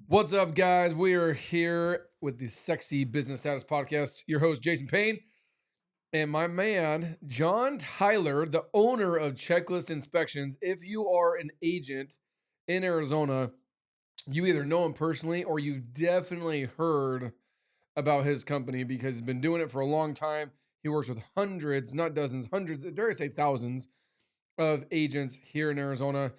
What's up, guys? We are here with the Sexy Business Status Podcast. Your host, Jason Payne, and my man, John Tyler, the owner of Checklist Inspections. If you are an agent in Arizona, you either know him personally or you've definitely heard about his company because he's been doing it for a long time. He works with hundreds, not dozens, hundreds, dare I say thousands of agents here in Arizona.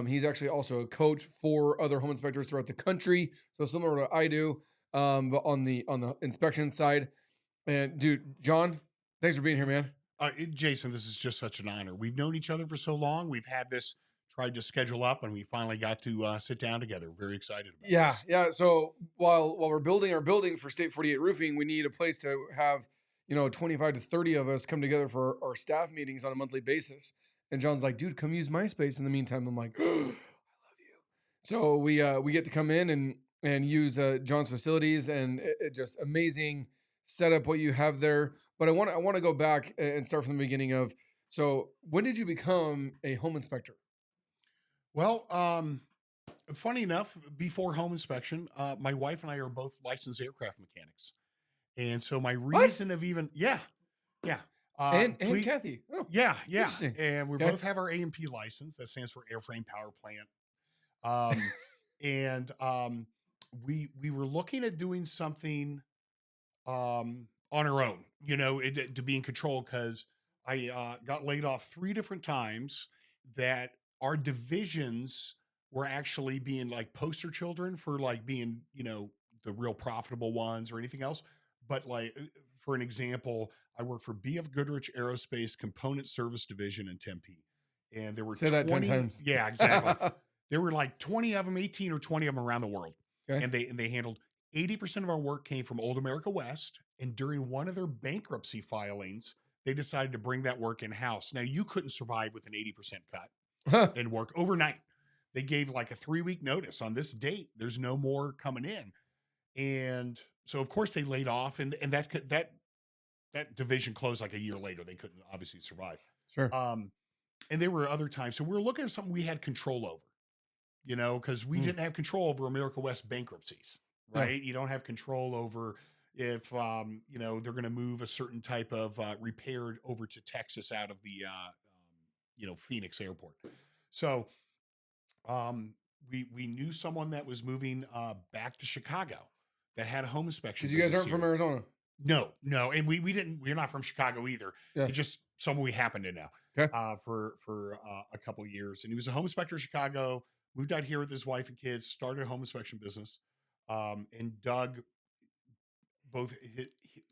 He's actually also a coach for other home inspectors throughout the country. So similar to what I do, but on the inspection side. And dude, John, thanks for being here, man. Jason, this is just such an honor. We've known each other for so long. We've had this tried to schedule up, and we finally got to sit down together. Very excited about Yeah, this. yeah. So while we're building our building for State 48 Roofing, we need a place to have 25 to 30 of us come together for our staff meetings on a monthly basis. And John's like, dude, come use my space in the meantime. I'm like, I love you. So we get to come in and use John's facilities, and it just amazing setup what you have there. But I want to go back and start from the beginning of, so when did you become a home inspector? Well, funny enough, before home inspection, my wife and I are both licensed aircraft mechanics, and so my What? reason of even yeah, And ple- Kathy. Oh, yeah, interesting. and we Okay. both have our A&P license. That stands for Airframe Power Plant. Um, and we were looking at doing something on our own, to be in control because I got laid off 3 different times that our divisions were actually being like poster children for like being, the real profitable ones or anything else. But like, for an example, I worked for BF Goodrich Aerospace Component Service Division in Tempe. And there were Say that 10 20, times. yeah, exactly. There were like 20 of them, 18 or 20 of them around the world. Okay. And they handled 80% of our work came from Old America West. And during one of their bankruptcy filings, they decided to bring that work in house. Now, you couldn't survive with an 80% cut and work overnight. They gave like a 3-week notice on this date. There's no more coming in. And so, of course, they laid off, and that division closed like a year later. They couldn't obviously survive. Sure. And there were other times. So we were looking at something we had control over, because we didn't have control over America West bankruptcies, right? You don't have control over if, they're going to move a certain type of repair over to Texas out of the, Phoenix airport. So we knew someone that was moving back to Chicago that had a home inspection Because you guys business aren't from here. Arizona. No. And we're not from Chicago either. Yeah. It's just someone we happen to know Okay. for a couple of years. And he was a home inspector in Chicago, moved out here with his wife and kids, started a home inspection business. And Doug, both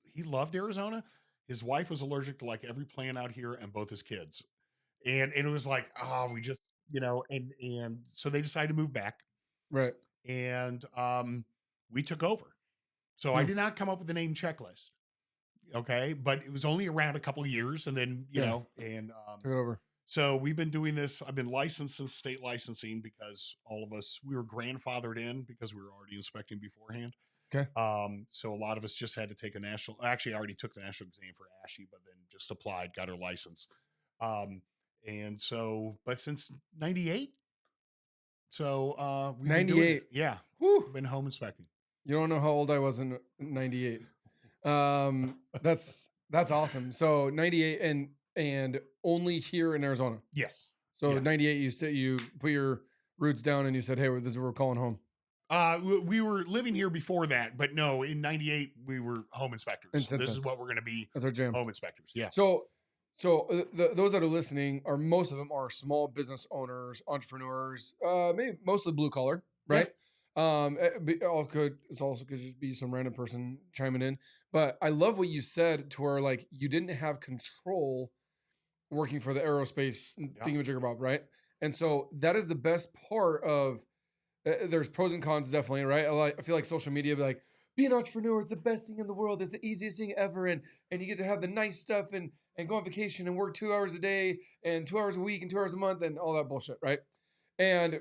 he loved Arizona. His wife was allergic to like every plant out here and both his kids. And it was like, oh, we just, and so they decided to move back. Right. And we took over. So I did not come up with the name Checklist. Okay. But it was only around a couple of years. And then, Yeah. and Took it over. so we've been doing this. I've been licensed since state licensing because all of us, we were grandfathered in because we were already inspecting beforehand. Okay. So a lot of us just had to take a national, actually I already took the national exam for ASHI, but then just applied, got our license. And so, but since 98, so we've been doing 98. it. Yeah. Whew. We've been home inspecting. You don't know how old I was in 98. That's awesome. So 98 and only here in Arizona. Yes. So Yeah. 98, you said you put your roots down and you said, hey, this is what we're calling home. We were living here before that, but no, in 98, we were home inspectors. This is what we're going to be. That's our jam. Home inspectors. Yeah. So those that are listening most of them are small business owners, entrepreneurs, maybe mostly blue collar, right? Yeah. It's also could just be some random person chiming in. But I love what you said to where like you didn't have control working for the aerospace thingamajigger bob, right? And so that is the best part of there's pros and cons definitely, right? I feel like social media be an entrepreneur, it's the best thing in the world, it's the easiest thing ever, and you get to have the nice stuff and go on vacation and work 2 hours a day and 2 hours a week and 2 hours a month and all that bullshit, right? And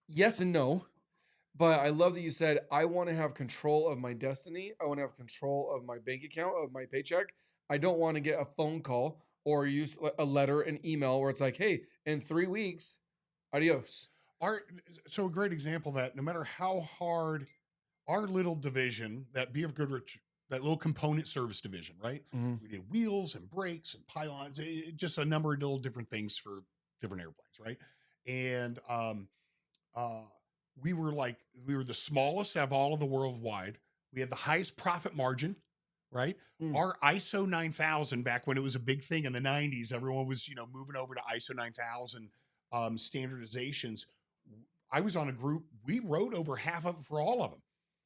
yes and no, but I love that you said I want to have control of my destiny. I want to have control of my bank account, of my paycheck. I don't want to get a phone call or use a letter, an email where it's like, hey, in 3 weeks, adios. our so a great example of that, no matter how hard our little division, that B of Goodrich, that little component service division, right? Mhm. We did wheels and brakes and pylons, just a number of little different things for different airplanes, right? And uh, we were the smallest out of all of the worldwide. We had the highest profit margin, right? Mm. Our ISO 9000, back when it was a big thing in the 90s, everyone was, moving over to ISO 9000 standardizations. I was on a group, we wrote over half of it for all of them,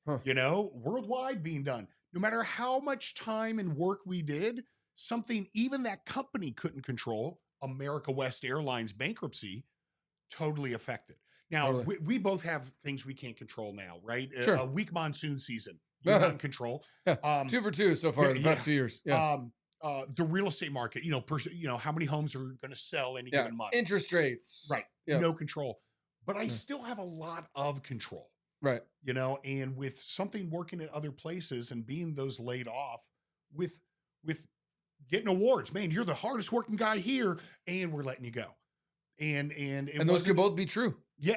Huh. worldwide being done. No matter how much time and work we did, something even that company couldn't control, America West Airlines bankruptcy, totally affected. Now, Totally. we both have things we can't control now, right? A Sure. weak monsoon season, you're not in control. Yeah. Um, 2 for 2 so yeah, far the yeah. past 2 years. Yeah. The real estate market, how many homes are going to sell any Yeah. given month, Interest rates. right? Yeah. No control, but I Yeah. still have a lot of control, Right. and with something working at other places and being those laid off with getting awards, man, you're the hardest working guy here, and we're letting you go. And it And those could wasn't, both be true. yeah,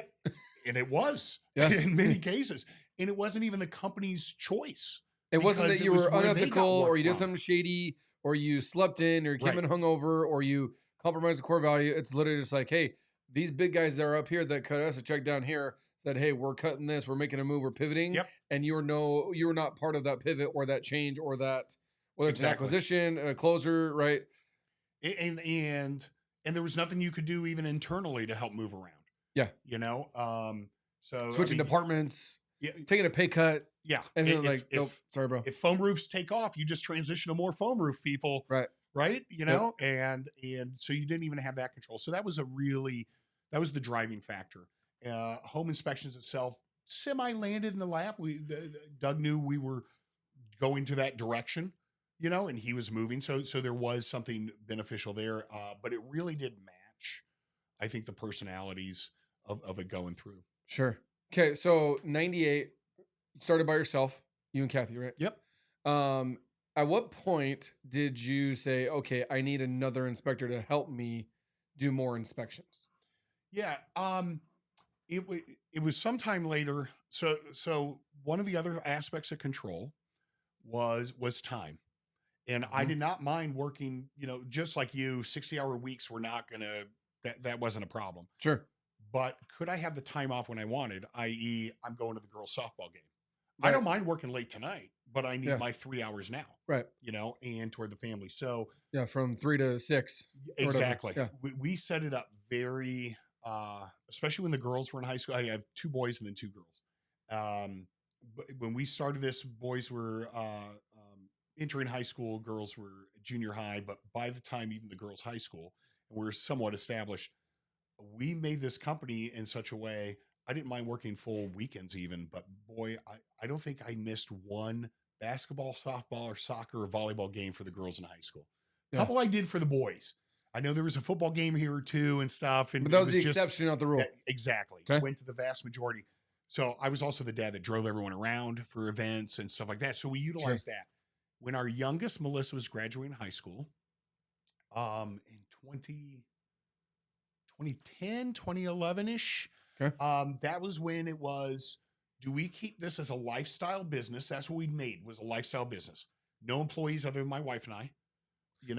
and it was Yeah. in many cases, and it wasn't even the company's choice It wasn't because that it you was were where they unethical got or work you did from. something shady or you slept in or you came Right. in hungover or you compromised the core value. It's literally just like, hey, these big guys that are up here that cut us a check down here said, hey, we're cutting this, we're making a move, we're pivoting. Yep. And you're not part of that pivot or that change or that, whether it's an Exactly. acquisition, a closure, right? And there was nothing you could do even internally to help move around. Yeah. So Switching departments, yeah, taking a pay cut. yeah. And then nope, sorry, bro. If foam roofs take off, you just transition to more foam roof people, Right. right? And so you didn't even have that control. So that was that was the driving factor. Home inspections itself semi landed in the lap. Doug knew we were going to that direction, and he was moving. So there was something beneficial there. But it really did match, I think, the personalities of it going through. Sure. Okay. So 98, you started by yourself, you and Kathy, right? Yep. At what point did you say, okay, I need another inspector to help me do more inspections? Yeah. It was sometime later. So one of the other aspects of control was time. And I Mhm. did not mind working, just like you, 60-hour weeks were not gonna, that wasn't a problem. Sure. But could I have the time off when I wanted, i.e., I'm going to the girls' softball game? I Right. don't mind working late tonight, but I need Yeah. my 3 hours now, Right. and toward the family. So Yeah. From 3 to 6. Or whatever. exactly. Yeah. We set it up very, especially when the girls were in high school. I have 2 boys and then 2 girls. But when we started this, boys were entering high school, girls were junior high. But by the time even the girls' high school, and we're somewhat established, we made this company in such a way. I didn't mind working full weekends even, but boy, I don't think I missed one basketball, softball, or soccer or volleyball game for the girls in high school. Yeah. Couple I did for the boys. I know there was a football game here or two and stuff. And But that it was the just, exception, not the rule. exactly. Okay. Went to the vast majority. So I was also the dad that drove everyone around for events and stuff like that. So we utilized that. When our youngest, Melissa, was graduating high school, in 2010, 2011-ish, Okay. that was when it was, do we keep this as a lifestyle business? That's what we made, was a lifestyle business. No employees other than my wife and I,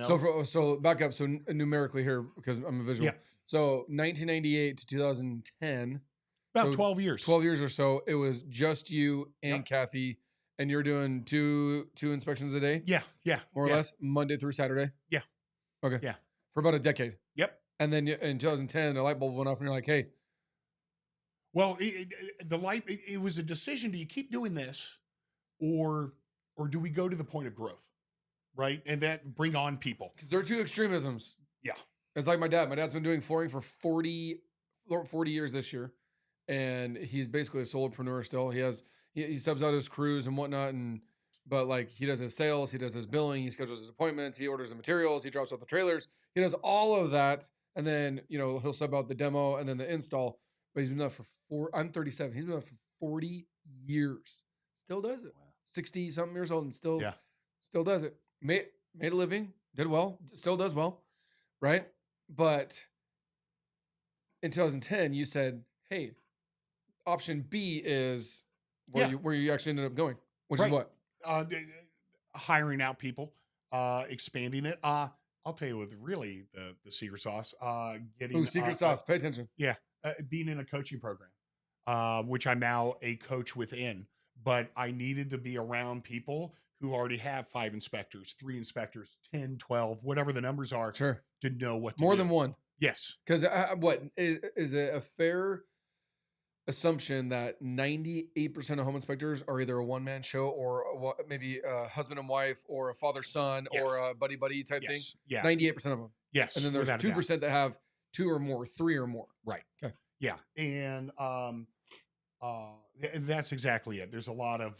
So back up. So numerically here, because I'm a visual. Yeah. So 1998 to 2010. About So 12 years. 12 years or so, it was just you and Yep. Kathy, and you're doing two inspections a day, Yeah. Yeah. more or yeah. less, Monday through Saturday. Yeah. Okay. Yeah. For about a decade. Yep. And then in 2010, a light bulb went off, and you're like, "Hey, Well, it was a decision. Do you keep doing this, or do we go to the point of growth, right? And that bring on people. 'cause there are two extremisms." Yeah. It's like my dad. My dad's been doing flooring for 40 years this year, and he's basically a solopreneur still. He subs out his crews and whatnot, but like he does his sales, he does his billing, he schedules his appointments, he orders the materials, he drops off the trailers, he does all of that, and then he'll sub out the demo and then the install. But he's been doing that I'm 37. He's been doing that for 40 years. Still does it. Wow. 60 something years old and still Yeah. does it. Made a living, did well, still does well, right? But in 2010, you said, hey, option B is Yeah, where you actually ended up going, which is right. what? Hiring out people, expanding it. I'll tell you, with really the secret sauce, Ooh, getting secret sauce. Pay attention. yeah, being in a coaching program, which I'm now a coach within. But I needed to be around people who already have 5 inspectors, 3 inspectors, 10, 12, whatever the numbers are, Sure. to know what to More do. than one. Yes. Because what is it a fair assumption that 98% of home inspectors are either a one man show or maybe a husband and wife or a father son Yeah. or a buddy buddy type thing? Yes. Yeah. 98% of them. And Yes. then there's Without a doubt. 2% that have two or more, three or more. Right. Okay. Yeah. And that's exactly it. There's a lot of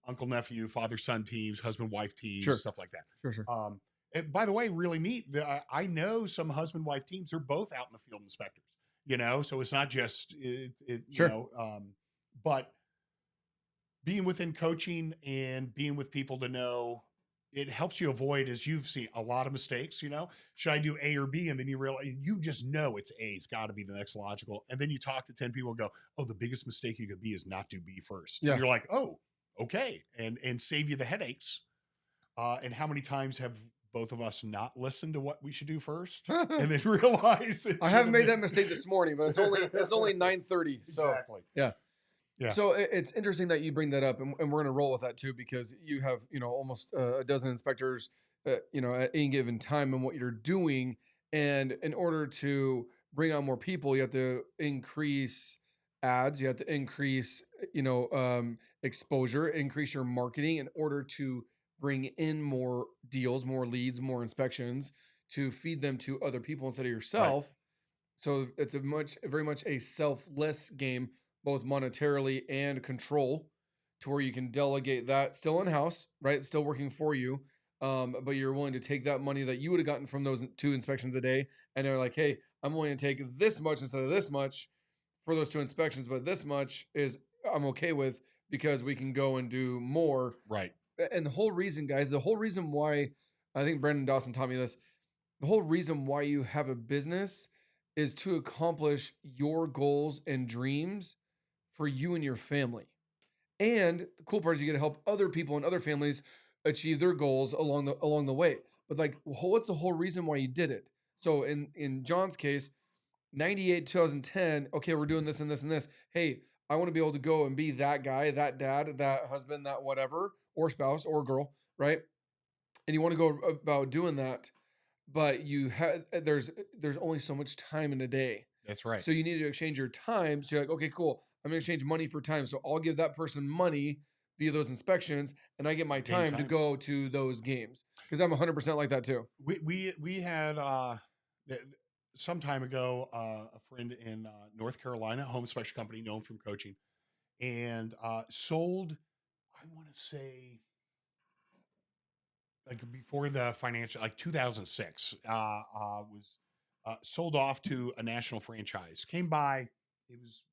uncle nephew, father son teams, husband wife teams, Sure. stuff like that. Sure. Sure. And by the way, really neat. I know some husband wife teams are both out in the field inspectors. So it's not just it. Sure. But being within coaching and being with people to know, it helps you avoid, as you've seen, a lot of mistakes. Should I do A or B? And then you realize, you just know it's A. It's got to be the next logical. And then you talk to 10 people and go, oh, the biggest mistake you could be is not do B first. And Yeah. you're like, oh, okay. And save you the headaches. And how many times have both of us not listened to what we should do first and then realize I haven't made that mistake this morning, but it's only 9:30. So exactly. yeah. Yeah. So it's interesting that you bring that up, and we're going to roll with that too, because you have almost a dozen inspectors, at any given time and what you're doing, and in order to bring on more people, you have to increase ads, you have to increase exposure, increase your marketing in order to bring in more deals, more leads, more inspections to feed them to other people instead of Right. yourself. So it's very much a selfless game, both monetarily and control, to where you can delegate that still in house, right? It's still working for you. But you're willing to take that money that you would have gotten from those 2 inspections a day, and they're like, hey, I'm willing to take this much instead of this much for those 2 inspections, but this much is I'm okay with because we can go and do more. Right. And the whole reason, guys, the whole reason why I think Brandon Dawson taught me this, the whole reason why you have a business is to accomplish your goals and dreams for you and your family. And the cool part is you get to help other people and other families achieve their goals along the way. But like, what's the whole reason why you did it? So in John's case, 98 2010, okay, we're doing this and this and this. Hey, I want to be able to go and be that guy, that dad, that husband, that whatever, or spouse or girl, right? And you want to go about doing that, but there's only so much time in a day. That's right. So you need to exchange your time. So you're like, okay, cool. I'm gonna exchange money for time. So I'll give that person money via those inspections, and I get my Gain time to time. go to those games. Because I'm 100% like that too. We had th- some time ago a friend in North Carolina, home inspection company known from coaching, and sold. I want to say like before the financial, like 2006, was sold off to a national franchise. Came by, it was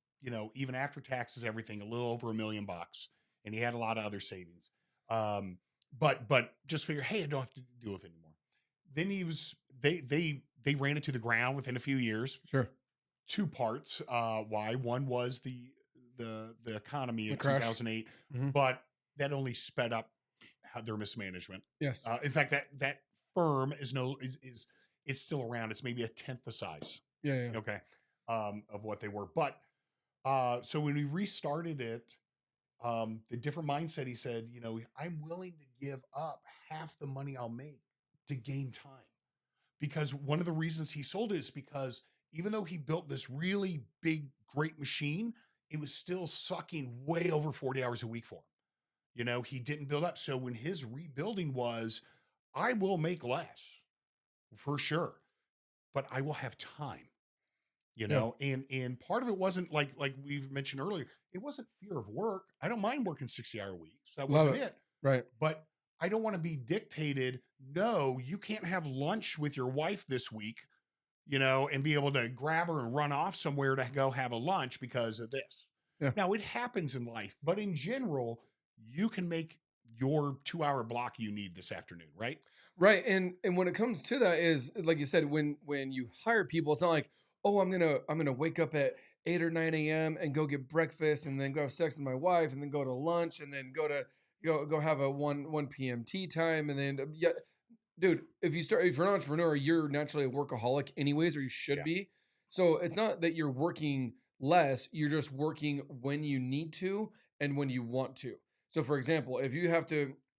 even after taxes, everything, a little over $1 million, and he had a lot of other savings. But just figure, hey, I don't have to deal with it anymore. Then he was they ran it to the ground within a few years. Sure. 2 parts. Why? One was the economy The of crash. 2008, Mhm. but that only sped up their mismanagement. Yes. In fact, that firm is it's still around. It's maybe a tenth the size. Yeah. Yeah. Okay, of what they were. But so when we restarted it, the different mindset. He said, I'm willing to give up half the money I'll make to gain time, because one of the reasons he sold it is because even though he built this really big, great machine, it was still sucking way over 40 hours a week for him. He didn't build up. So when his rebuilding was, I will make less for sure, but I will have time, Yeah. and part of it wasn't like we mentioned earlier, it wasn't fear of work. I don't mind working 60-hour weeks. That Love wasn't it. it. Right. But I don't want to be dictated. No, you can't have lunch with your wife this week, and be able to grab her and run off somewhere to go have a lunch because of this. Yeah. Now, it happens in life, but in general, you can make your 2-hour block you need this afternoon, right? Right. And when it comes to that is like you said, when you hire people, it's not like, oh, I'm gonna wake up at 8 or 9 a.m. and go get breakfast and then go have sex with my wife and then go to lunch and then go have a 1 p.m. tea time and then yeah, dude, if you're an entrepreneur, you're naturally a workaholic anyways, or you should Yeah. be. So it's not that you're working less, you're just working when you need to and when you want to. So for example, if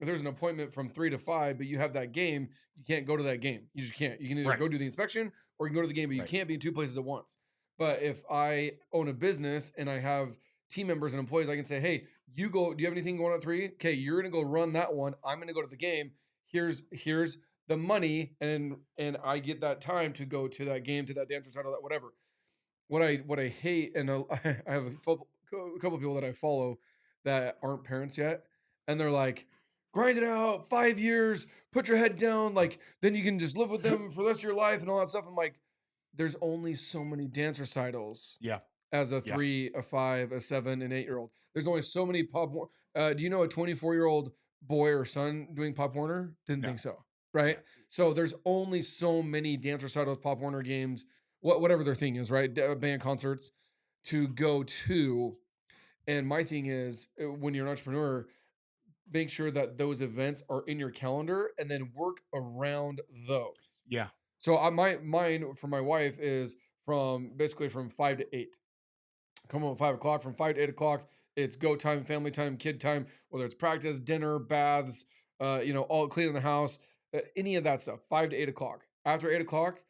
there's an appointment from 3 to 5, but you have that game, you can't go to that game. You just can't. You can either Right. go do the inspection or you can go to the game, but you Right. can't be in two places at once. But if I own a business and I have team members and employees, I can say, hey, you go, do you have anything going on at 3? Okay, you're gonna go run that one. I'm gonna go to the game. Here's the money, and I get that time to go to that game, to that dance recital, that whatever. What I hate, and I have a couple of people that I follow that aren't parents yet, and they're like, grind it out, 5 years, put your head down, like then you can just live with them for the rest of your life and all that stuff. I'm like, there's only so many dance recitals Yeah. as a Yeah. 3, a 5, a 7, and 8 year old. There's only so many Pop. Do you know a 24-year-old boy or son doing Pop Warner? Didn't No. think so. Right. Yeah. So there's only so many dance recitals, Pop Warner games, whatever their thing is, right? Band concerts to go to. And my thing is, when you're an entrepreneur, make sure that those events are in your calendar and then work around those. Yeah. So mine for my wife is basically from 5 to 8. Come home at 5 o'clock. From 5 to 8 o'clock, it's go time, family time, kid time. Whether it's practice, dinner, baths, all cleaning the house, any of that stuff. 5 to 8 o'clock. After 8 o'clock,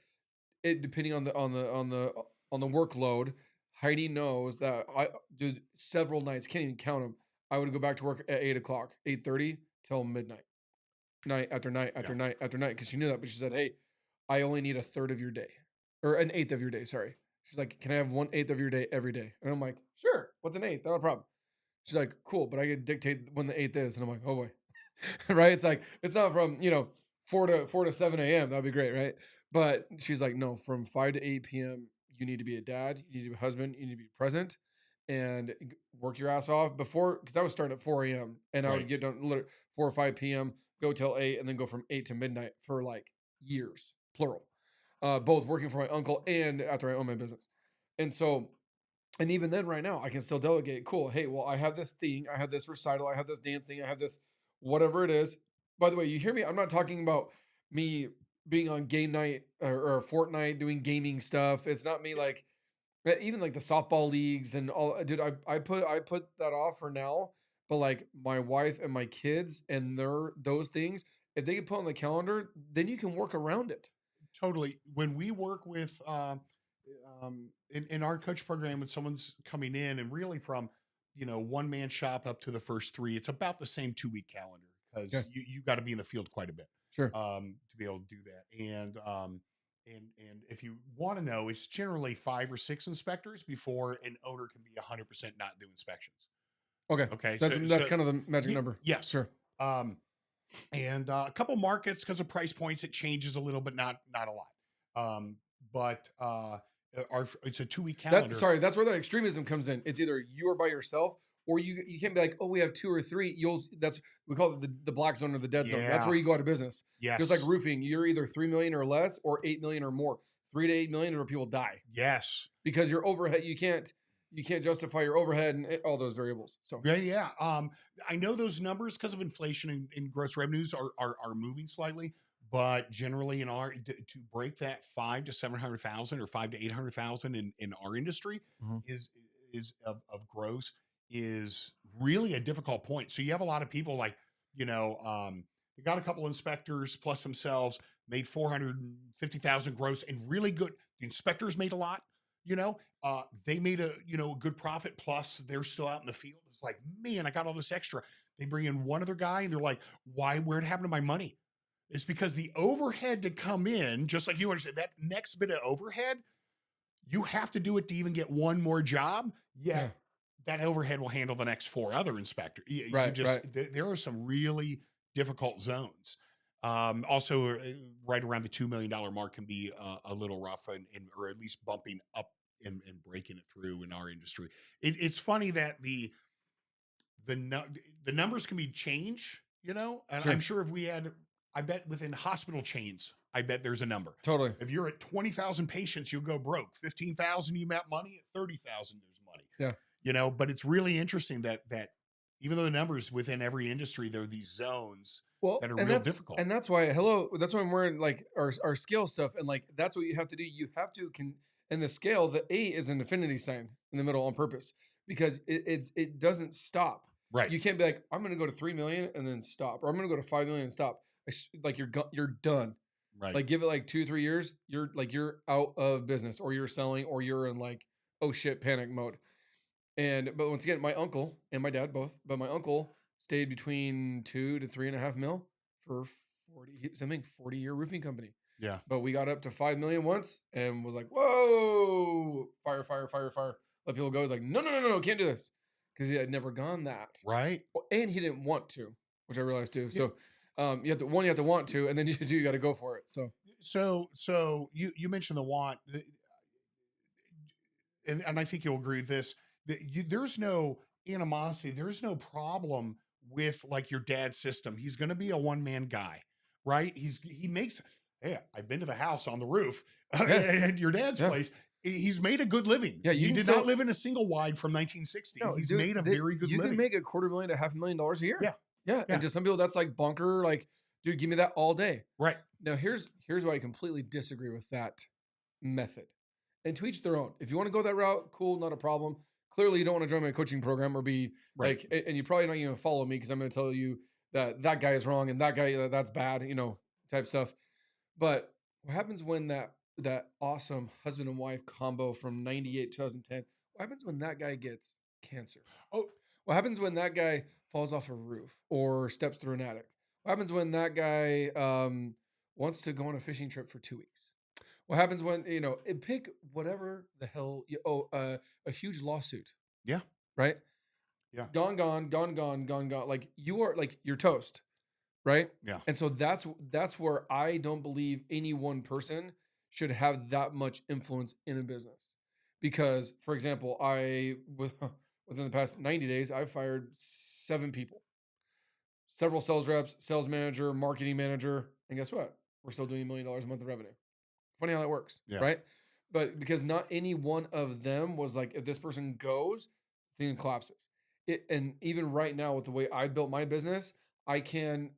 it depending on the workload. Heidi knows that I did several nights. Can't even count them. I would go back to work at 8 o'clock, 8:30 till midnight, night after night Yeah. after night after night, because she knew that. But she said, "Hey, I only need a third of your day, or an eighth of your day." Sorry. She's like, "Can I have 1/8 of your day every day?" And I'm like, "Sure. What's an eighth? Not a problem." She's like, "Cool, but I could dictate when the eighth is." And I'm like, "Oh boy." Right? It's like it's not from 4 to 7 a.m. That'd be great, right? But she's like, "No, from 5 to 8 p.m. You need to be a dad. You need to be a husband. You need to be present, and work your ass off before." Because I was starting at 4 a.m. and I would Right. get done 4 or 5 p.m. Go till 8, and then go from 8 to midnight for like years, plural. Both working for my uncle and after I own my business, and so and even then right now I can still delegate. Cool. Hey, well, I have this thing, I have this recital, I have this dance thing, I have this whatever it is. By the way, you hear me, I'm not talking about me being on game night or Fortnite doing gaming stuff. It's not me Yeah. like even like the softball leagues and all. Dude, I put that off for now, but like my wife and my kids and their those things, if they get put on the calendar, then you can work around it. Totally. When we work with in our coach program, when someone's coming in and really from one man shop up to the first three, it's about the same 2 week calendar Yeah, because you got to be in the field quite a bit sure. to be able to do that. And if you want to know, it's generally 5 or 6 inspectors before an owner can be 100% not do inspections. Okay. Okay, That's kind of the magic ye- number. yes. Sure. Um, and a couple markets because of price points it changes a little but not a lot but it's a 2 week That's calendar. sorry, that's where the extremism comes in. It's either you are by yourself or you can't be like, oh, we have two or three. That's we call it the black zone or the dead zone. That's Yeah. where you go out of business. Just like Yes. roofing, you're either 3 million or less or 8 million or more. 3 to 8 million where people die Yes. because your overhead you can't justify your overhead and all those variables. So Yeah, yeah. I know those numbers because of inflation and gross revenues are moving slightly, but generally in our to break that 5 to 700,000 or 5 to 800,000 in our industry Mhm. is of gross is really a difficult point. So you have a lot of people like they got a couple inspectors plus themselves made 450,000 gross and really good. The inspectors made a lot. They made a good profit plus they're still out in the field. It's like, man, I got all this extra. They bring in one other guy and they're like, where'd it happen to my money? It's because the overhead to come in, just like you already said, that next bit of overhead, you have to do it to even get one more job. yeah, Yet that overhead will handle the next 4 other inspectors. You right, right. just there are some really difficult zones. Also, right around the $2 million mark can be a little rough, and or at least bumping up and breaking it through in our industry. It's funny that the nu- numbers can be changed. And I'm Sure. sure if we had, I bet within hospital chains I bet there's a number. Totally. If you're at 20,000 patients, you'll go broke. 15,000, you map money. At 30,000, there's money. Yeah. But it's really interesting that even though the numbers within every industry, there are these zones Well, that are and real difficult. that's why that's why I'm wearing like our scale stuff, and like that's what you have to do. You have to and the scale, the A is an infinity sign in the middle on purpose because it doesn't stop. Right. You can't be like, I'm going to go to 3 million and then stop, or I'm going to go to 5 million and stop. Like you're done. Right. Like give it like 2-3 years, you're out of business, or you're selling, or you're in like, oh shit, panic mode. But once again, my uncle and my dad both, but my uncle stayed between 2 to 3.5 mil for 40-year roofing company. Yeah. But we got up to 5 million once and was like, whoa, fire, fire, fire, fire. Let people go. He's like, no, can't do this. Because he had never gone that. Right. And he didn't want to, which I realized too. Yeah. So you have to want to, and then you got to go for it. So you mentioned the want, and I think you'll agree with this, that there's no animosity, there's no problem with like your dad's system. He's going to be a one-man guy, right? He makes, hey, I've been to the house on the roof Yes. at your dad's place. He's made a good living. Yeah, He did not live in a single wide from 1960. No, He's dude, made a very good you living. can make $250,000 to $500,000 a year. Yeah. Yeah. And to some people, that's like bunker. Like, dude, give me that all day. Right. Now, here's why I completely disagree with that method. And to each their own. If you want to go that route, cool, not a problem. Clearly, you don't want to join my coaching program or be Right. like, and you probably not even follow me because I'm going to tell you that guy is wrong and that guy that's bad, type stuff. But what happens when that awesome husband and wife combo from 98 2010? What happens when that guy gets cancer? Oh, What happens when that guy falls off a roof or steps through an attic? What happens when that guy wants to go on a fishing trip for 2 weeks? What happens when pick whatever the hell a huge lawsuit, yeah. right? Yeah. Gone, gone, gone, gone, gone, gone. Like you're toast, right? Yeah. And so that's where I don't believe any one person should have that much influence in a business. Because, for example, within the past 90 days, I've fired 7 people, several sales reps, sales manager, marketing manager, and guess what? We're still doing $1 million a month of revenue. Funny how that works, Yeah. right? But because not any one of them was like, if this person goes, the thing collapses. And even right now, with the way I built my business, I can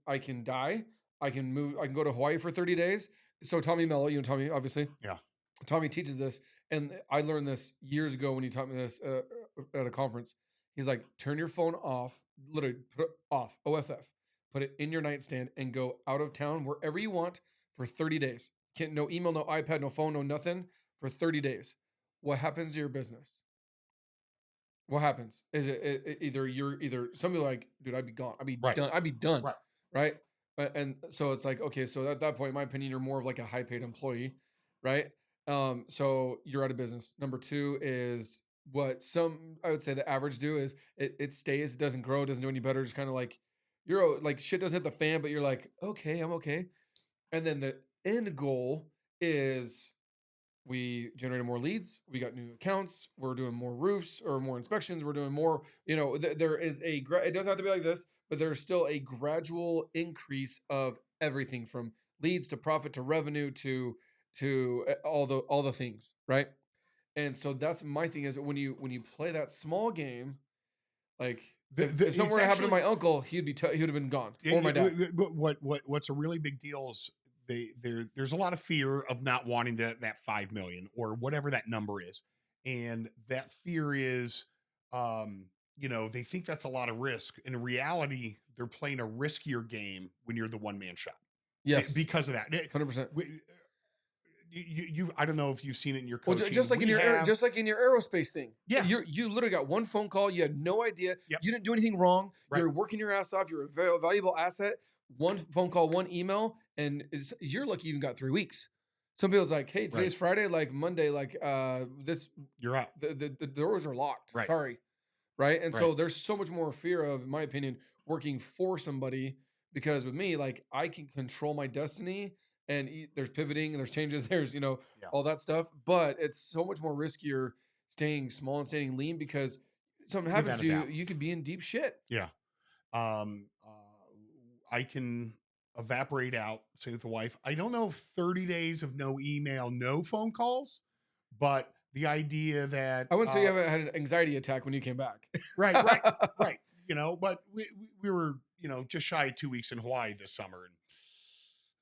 die. I can move. I can go to Hawaii for 30 days. So Tommy Mello, Tommy, obviously. Yeah. Tommy teaches this, and I learned this years ago when he taught me this at a conference. He's like, turn your phone off, literally put it off, OFF, put it in your nightstand, and go out of town wherever you want for 30 days. No email, no iPad, no phone, no nothing for 30 days. What happens to your business? What happens? Is it either some people are like, dude, I'd be gone. I'd be Right. done. I'd be done. Right. Right. And so it's like, okay, so at that point, in my opinion, you're more of like a high paid employee, right? So you're out of business. Number 2 is what I would say the average do is it stays, it doesn't grow, it doesn't do any better. Just kind of like like shit doesn't hit the fan, but you're like, okay, I'm okay. And then the end goal is we generated more leads, we got new accounts, we're doing more roofs or more inspections, we're doing more, there is it doesn't have to be like this, but there's still a gradual increase of everything from leads to profit to revenue to all the things, right? And so that's my thing is when you play that small game, like if something were to happen to my uncle, he would have been gone, or my dad. What's a really big deal is there's a lot of fear of not wanting that 5 million or whatever that number is, and that fear is they think that's a lot of risk. In reality, they're playing a riskier game when you're the one-man shop. Yes, because of that. 100%. I don't know if you've seen it in your coaching. Well, just like in your aerospace thing. Yeah. You literally got one phone call. You had no idea. Yep. You didn't do anything wrong. Right. You're working your ass off. You're a very valuable asset. One phone call, one email, and you're lucky you even got 3 weeks. Some people's like, hey, today's Friday, like Monday, like this. You're out. The doors are locked. Right. Sorry. Right. And so there's so much more fear of, in my opinion, working for somebody, because with me, like I can control my destiny. And there's pivoting, there's changes, there's, all that stuff. But it's so much more riskier staying small and staying lean, because something happens to you, you could be in deep shit. Yeah. I can evaporate out, say with the wife. I don't know if 30 days of no email, no phone calls, but the idea that, I wouldn't say you haven't had an anxiety attack when you came back. right, right, right. But we were, just shy of 2 weeks in Hawaii this summer.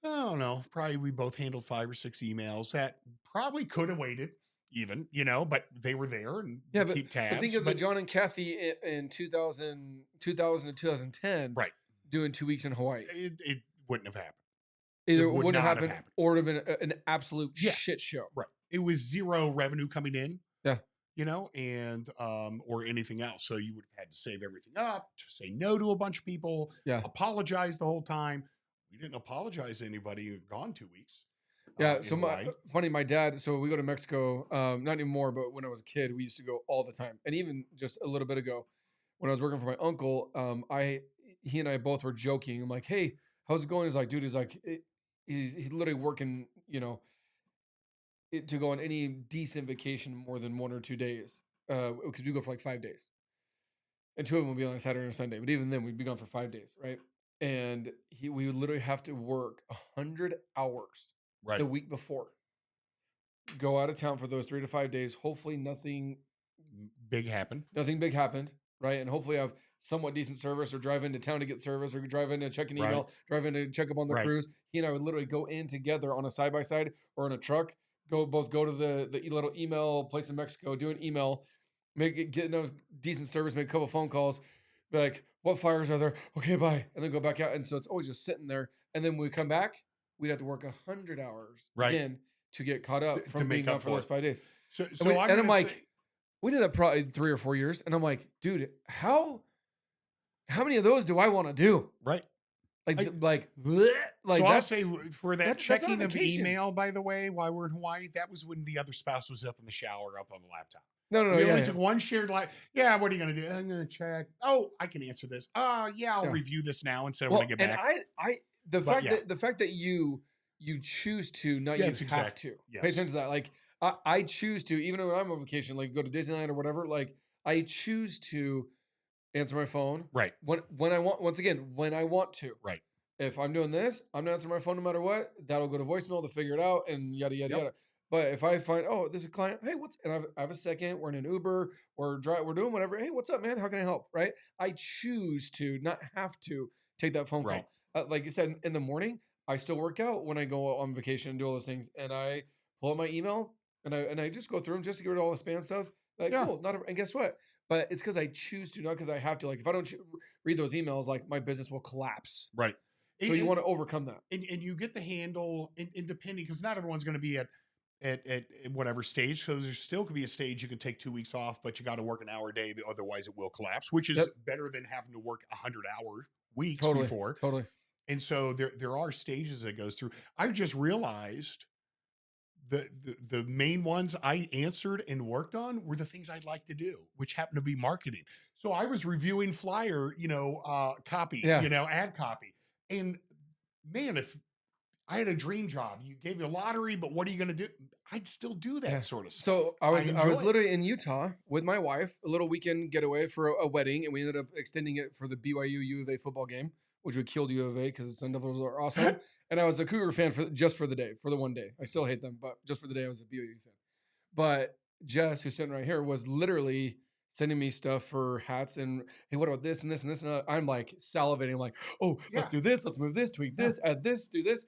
And I don't know, probably we both handled 5 or 6 emails that probably could have waited even, but they were there and Yeah, you but keep think tabs. of the But John and Kathy in 2000 to 2010 right, doing 2 weeks in Hawaii. it wouldn't have happened. Either It it would wouldn't have not have happened happened. or it would have been an absolute Yeah, shit show. right. It was zero revenue coming in, Yeah. and or anything else. So you would have had to save everything up, to say no to a bunch of people, Yeah. apologize the whole time. We didn't apologize to anybody who had gone 2 weeks Yeah. in So Hawaii. my dad, so we go to Mexico, not anymore, but when I was a kid, we used to go all the time. And even just a little bit ago, when I was working for my uncle, he and I both were joking. I'm like, hey, how's it going? He's like, dude, he's literally working, to go on any decent vacation more than 1 or 2 days. Because we go for like 5 days. And two of them would be on a Saturday and Sunday. But even then, we'd be gone for 5 days, right? And we would literally have to work 100 hours the Right. week before, go out of town for those 3 to 5 days. Hopefully, Big happen. nothing big happened, right? And hopefully, have somewhat decent service, or drive into town to get service, or drive in to check an Right. email, drive in to check up on the Right. cruise. He and I would literally go in together on a side by side or in a truck. Go to the little email place in Mexico, do an email, get enough decent service, make a couple phone calls, be like, what fires are there? Okay, bye, and then go back out. And so it's always just sitting there. And then when we come back, we'd have to work 100 hours Right. again to get caught up To from make being up out for for those it. 5 days. So And I'm like, say, we did that probably 3 or 4 years, and I'm like, dude, how many of those do I want to do? right. Bleh, So I'll say that's for that that's not a checking of vacation. email, by the way, while we're in Hawaii, that was when the other spouse was up in the shower, up on the laptop. No, We yeah, only yeah. took one shared Yeah, what are you going to do? I'm going to check. Oh, I can answer this. Yeah, I'll Yeah. review this now instead of Well, when I get and back. the fact that you choose to, not you Yes, have exactly. to pay Yes. attention to that. Like I choose to, even when I'm on vacation, like go to Disneyland or whatever. Like I choose to answer my phone Right. when I want. Once again, when I want to. Right. If I'm doing this, I'm not answering my phone no matter what. That'll go to voicemail to figure it out and yada yada Yep. yada. But if I find, oh, this is a client, hey, I have a second, we're in an Uber, we're doing whatever. Hey, what's up, man? How can I help? Right? I choose to not have to take that phone Right. call. Like you said, in the morning, I still work out when I go on vacation and do all those things, and I pull up my email and I just go through them just to get rid of all the spam stuff. Like, Yeah. cool, and guess what? But it's because I choose to, not because I have to. Like, if I don't read those emails, like my business will collapse. Right. So you want to overcome that. And you get the handle, and depending, because not everyone's going to be at whatever stage. So there still could be a stage you can take 2 weeks off, but you got to work an hour a day, otherwise it will collapse, which is Yep. better than having to work 100-hour weeks Totally. before. Totally. And so there are stages that goes through. I've just realized the main ones I answered and worked on were the things I'd like to do, which happened to be marketing. So I was reviewing flyer, copy, Yeah. ad copy. And man, if I had a dream job, you gave you a lottery, but what are you going to do? I'd still do that Yeah. sort of stuff. So I was enjoy it. literally in Utah with my wife, a little weekend getaway for a wedding, and we ended up extending it for the BYU U of A football game, which we killed U of A because the Sun Devils are awesome. And I was a Cougar fan just for the day, for the one day. I still hate them, but just for the day, I was a BYU fan. But Jess, who's sitting right here, was literally sending me stuff for hats and, hey, what about this and this and this? And I'm like salivating, like, oh, let's do this, let's move this, tweak this, add this, do this.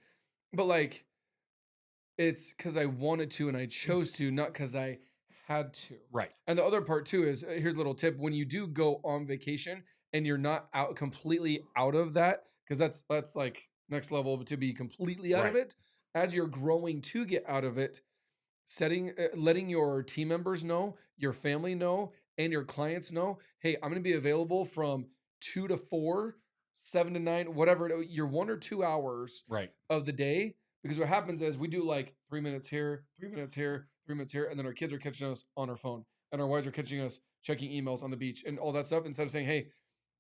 But like, it's because I wanted to and I chose to, not because I had to. Right. And the other part too is, here's a little tip: when you do go on vacation and you're not completely out of that, because that's like next level to be completely out of Right. it. As you're growing to get out of it, letting your team members know, your family know, and your clients know, hey, I'm going to be available from 2 to 4, 7 to 9, whatever, your 1 or 2 hours Right. of the day. Because what happens is we do like 3 minutes here, 3 minutes here, 3 minutes here, and then our kids are catching us on our phone, and our wives are catching us checking emails on the beach and all that stuff. Instead of saying, hey,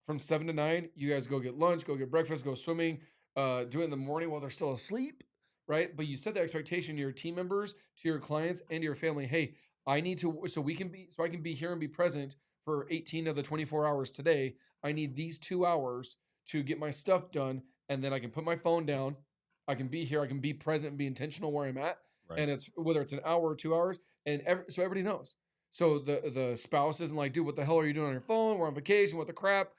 from 7 to 9, you guys go get lunch, go get breakfast, go swimming, do it in the morning while they're still asleep, right? But you set the expectation to your team members, to your clients, and to your family. Hey, I need to, so I can be here and be present for 18 of the 24 hours today. I need these 2 hours to get my stuff done and then I can put my phone down. I can be here. I can be present and be intentional where I'm at. Right. And it's whether it's an hour or 2 hours, and so everybody knows. So the spouse isn't like, dude, what the hell are you doing on your phone? We're on vacation. What the crap?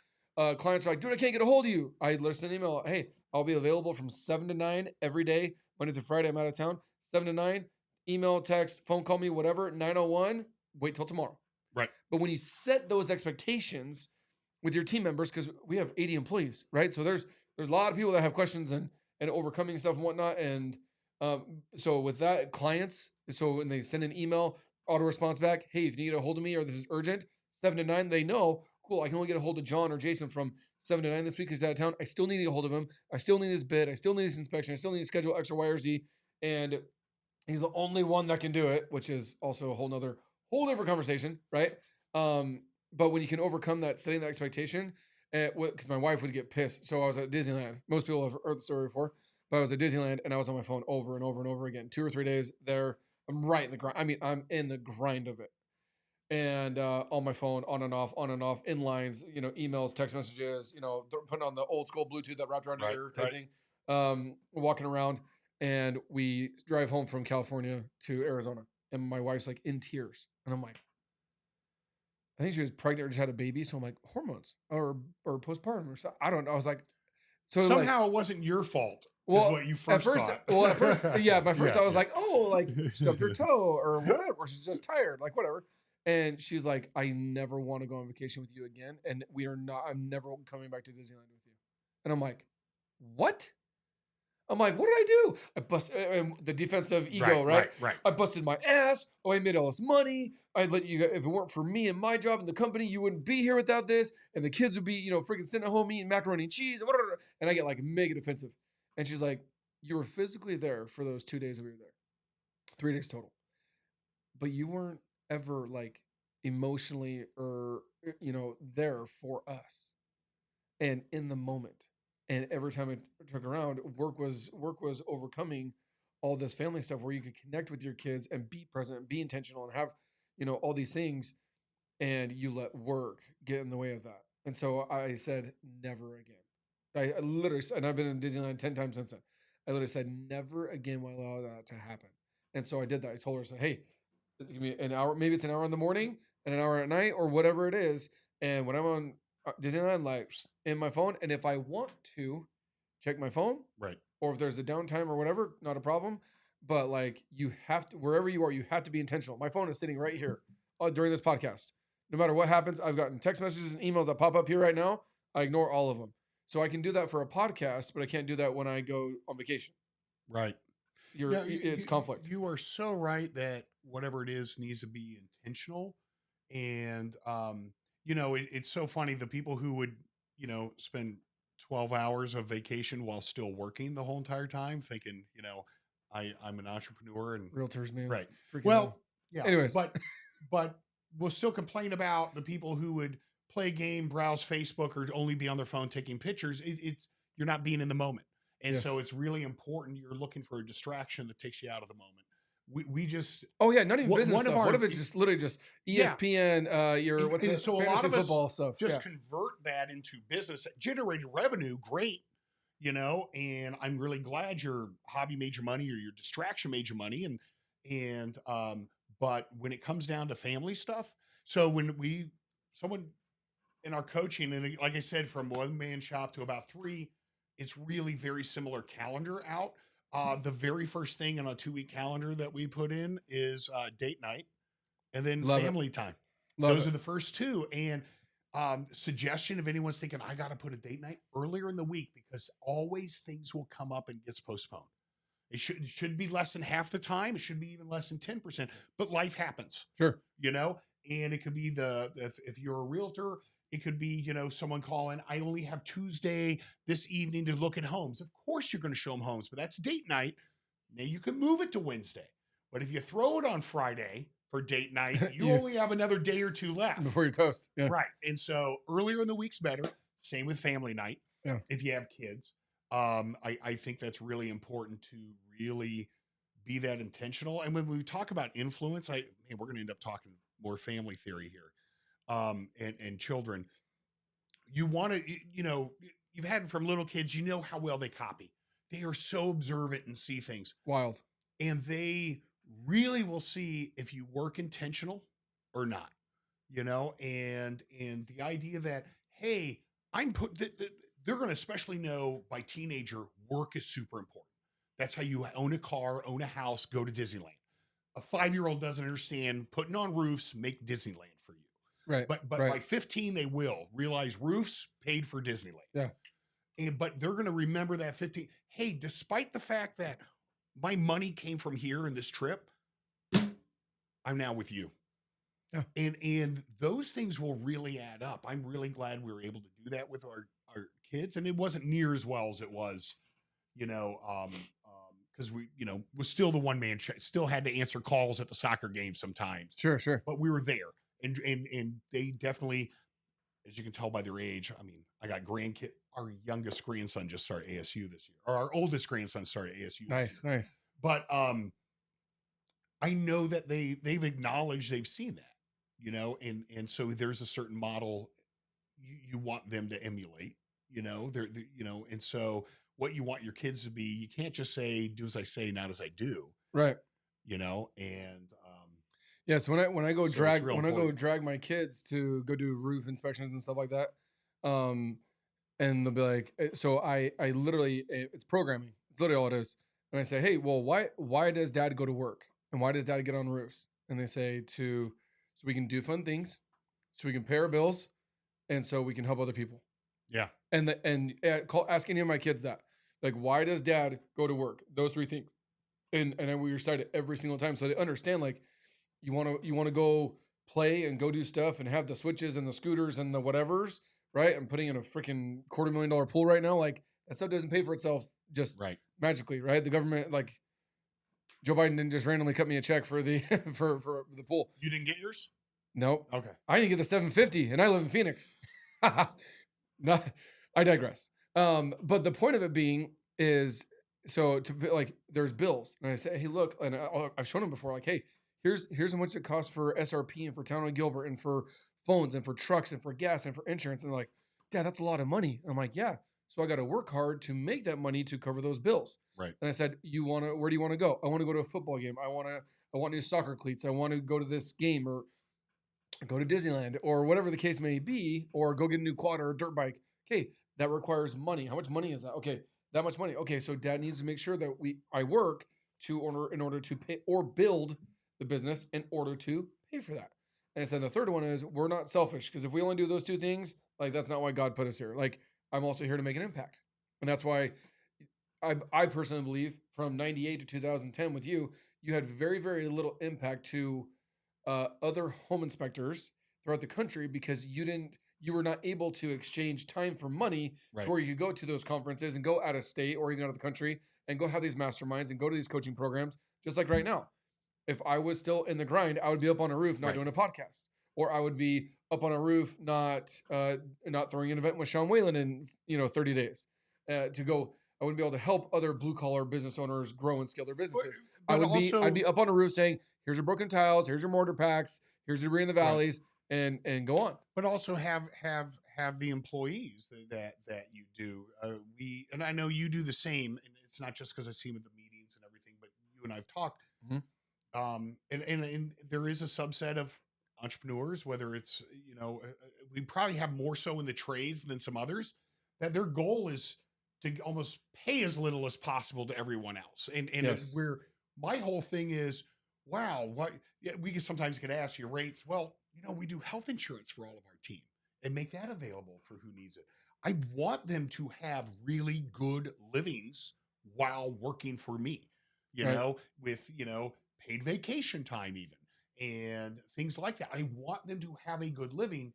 Clients are like, dude, I can't get a hold of you. I listen an email. Hey, I'll be available from 7 to 9 every day, Monday through Friday. I'm out of town. 7 to 9, email, text, phone, call me, whatever. 9:01. Wait till tomorrow. Right. But when you set those expectations with your team members, because we have 80 employees, right? So there's a lot of people that have questions and overcoming stuff and whatnot. And so with that, clients, so when they send an email, auto response back, hey, if you need a hold of me or this is urgent, 7 to 9, they know, cool, I can only get a hold of John or Jason from 7 to 9 this week because he's out of town. I still need to get a hold of him. I still need this bid. I still need this inspection. I still need to schedule X or Y or Z. And he's the only one that can do it, which is also a whole different conversation, right? But when you can overcome that, setting that expectation, because my wife would get pissed. So I was at Disneyland. Most people have heard the story before, but I was at Disneyland and I was on my phone over and over and over again, 2 or 3 days there. I'm right in the grind. I mean, I'm in the grind of it. And on my phone, on and off, in lines, emails, text messages, putting on the old school Bluetooth that wrapped around your Right. ear type Right. thing, walking around. And we drive home from California to Arizona. And my wife's like in tears. And I'm like, I think she was pregnant or just had a baby. So I'm like, hormones or postpartum or something. I don't know. I was like, so like, Somehow it wasn't your fault, is well, what you at first first, thought. yeah, my first Yeah, thought was yeah. like, oh, like stubbed her toe or whatever, or she's just tired, like whatever. And she's like, I never want to go on vacation with you again. And I'm never coming back to Disneyland with you. And I'm like, what? I'm like, what did I do? I busted the defensive ego, Right, right? right, right. I busted my ass. Oh, I made all this money. I'd let you, if it weren't for me and my job in the company, you wouldn't be here without this. And the kids would be, freaking sitting at home eating macaroni and cheese. And I get like mega defensive. And she's like, you were physically there for those 2 days that we were there, 3 days total. But you weren't ever like emotionally or, there for us and in the moment. And every time I took around, work was overcoming all this family stuff where you could connect with your kids and be present, be intentional, and have all these things, and you let work get in the way of that. And so I said, never again. I literally, and I've been in Disneyland 10 times since then. I literally said, never again will I allow that to happen. And so I did that. I told her, I said, hey, it's gonna be an hour, maybe it's an hour in the morning and an hour at night or whatever it is. And when I'm on Disneyland, like in my phone, and if I want to check my phone, Right. or if there's a downtime or whatever, not a problem. But like you have to, wherever you are, you have to be intentional. My phone is sitting right here during this podcast. No matter what happens, I've gotten text messages and emails that pop up here right now. I ignore all of them. So I can do that for a podcast, but I can't do that when I go on vacation. Right. No, It's conflict. You are so right that whatever it is needs to be intentional. And, it's so funny. The people who would, spend 12 hours of vacation while still working the whole entire time thinking, I'm an entrepreneur and Realtors, man. right. Freaking Well, hell. yeah, Anyways. but we'll still complain about the people who would play a game, browse Facebook, or only be on their phone taking pictures. It's you're not being in the moment. And Yes. so it's really important. You're looking for a distraction that takes you out of the moment. We just, Oh yeah, not even One- business one of stuff. What our- if it's just literally just Yeah. ESPN, your what's and it? so a lot Fantasy of us football stuff. just Yeah. convert that into business that generated revenue. Great. And I'm really glad your hobby made your money or your distraction made your money. But when it comes down to family stuff, so when someone in our coaching, and like I said, from one man shop to about three, it's really very similar calendar out. The very first thing on a 2-week calendar that we put in is date night and then Love it. family time. Love Those it. are the first two. And suggestion if anyone's thinking, I got to put a date night earlier in the week because always things will come up and gets postponed. It should be less than half the time. It should be even less than 10%, but life happens, Sure. and it could be if you're a realtor, it could be, someone calling, I only have Tuesday this evening to look at homes. Of course you're going to show them homes, but that's date night. Now you can move it to Wednesday. But if you throw it on Friday for date night, you only have another day or two left. Before you toast. Yeah. Right. And so earlier in the week's better. Same with family night. Yeah. If you have kids. I think that's really important to really be that intentional. And when we talk about influence, we're going to end up talking more family theory here. And children, you want to, you've had from little kids, you know how well they copy. They are so observant and see things, Wild. and they really will see if you work intentional or not. And the idea that, hey, I'm put they're going to especially know by teenager work is super important. That's how you own a car, own a house, go to Disneyland. A 5-year-old doesn't understand putting on roofs make Disneyland for you. Right. But Right. by 15 they will realize roofs paid for Disneyland. Yeah. But they're going to remember that 15. Hey, despite the fact that my money came from here in this trip, I'm now with you. Yeah. And those things will really add up. I'm really glad we were able to do that with our kids, and it wasn't near as well as it was, because we, was still the one man, still had to answer calls at the soccer game sometimes, Sure. Sure. but we were there, and they definitely, as you can tell by their age. I mean, I got grandkid. Our youngest grandson just started ASU this year, or our oldest grandson started ASU this Nice. year. Nice. But I know that they've acknowledged they've seen that, and so there's a certain model you want them to emulate, and so what you want your kids to be, you can't just say, do as I say, not as I do, Right. and Yes. When I go so it's drag real when I go important. drag my kids to go do roof inspections and stuff like that, um, and they'll be like, so I literally, it's programming. It's literally all it is. And I say, hey, well, why does dad go to work and why does dad get on roofs? And they say so we can do fun things, so we can pay our bills, and so we can help other people. Yeah. Ask any of my kids that, like, why does dad go to work? Those three things, and then we recite it every single time, so they understand. Like, you want to go play and go do stuff and have the switches and the scooters and the whatevers, right? I'm putting in a freaking $250,000 pool right now. Like, that stuff doesn't pay for itself just Right. magically, right? The government, like, Joe Biden didn't just randomly cut me a check for the for the pool. You didn't get yours? Nope. Okay. I didn't get the 750, and I live in Phoenix. No, I digress. But the point of it being is, so like, there's bills, and I say, hey, look, and I've shown them before, like, hey, here's how much it costs for SRP and for Town and Gilbert and for phones and for trucks and for gas and for insurance. And they're like, Dad, that's a lot of money. I'm like, yeah. So I got to work hard to make that money to cover those bills. Right. And I said, where do you want to go? I want to go to a football game. I want new soccer cleats. I want to go to this game, or go to Disneyland, or whatever the case may be, or go get a new quad or a dirt bike. Okay, that requires money. How much money is that? Okay, that much money. Okay, so dad needs to make sure that I work in order to pay or build the business in order to pay for that. And I said the third one is, we're not selfish, because if we only do those two things, like, that's not why God put us here. Like, I'm also here to make an impact. And that's why I personally believe from 98 to 2010 with you, you had very, very little impact to other home inspectors throughout the country, because you were not able to exchange time for money Right. to where you could go to those conferences and go out of state or even out of the country and go have these masterminds and go to these coaching programs. Just like right now, if I was still in the grind, I would be up on a roof not Right. doing a podcast, or I would be up on a roof not throwing an event with Sean Whalen in 30 days to go. I wouldn't be able to help other blue collar business owners grow and scale their businesses. But I'd be up on a roof saying, here's your broken tiles, here's your mortar packs, here's your debris in the Right. valleys, and go on. But also have the employees that you do. And I know you do the same, and it's not just because I see them at the meetings and everything, but you and I've talked. Mhm. And there is a subset of entrepreneurs, whether it's, we probably have more so in the trades than some others, that their goal is to almost pay as little as possible to everyone else. And Yes. where my whole thing is, wow, what, yeah, we can sometimes get asked your rates. Well, we do health insurance for all of our team and make that available for who needs it. I want them to have really good livings while working for me, Right. with, paid vacation time even, and things like that. I want them to have a good living.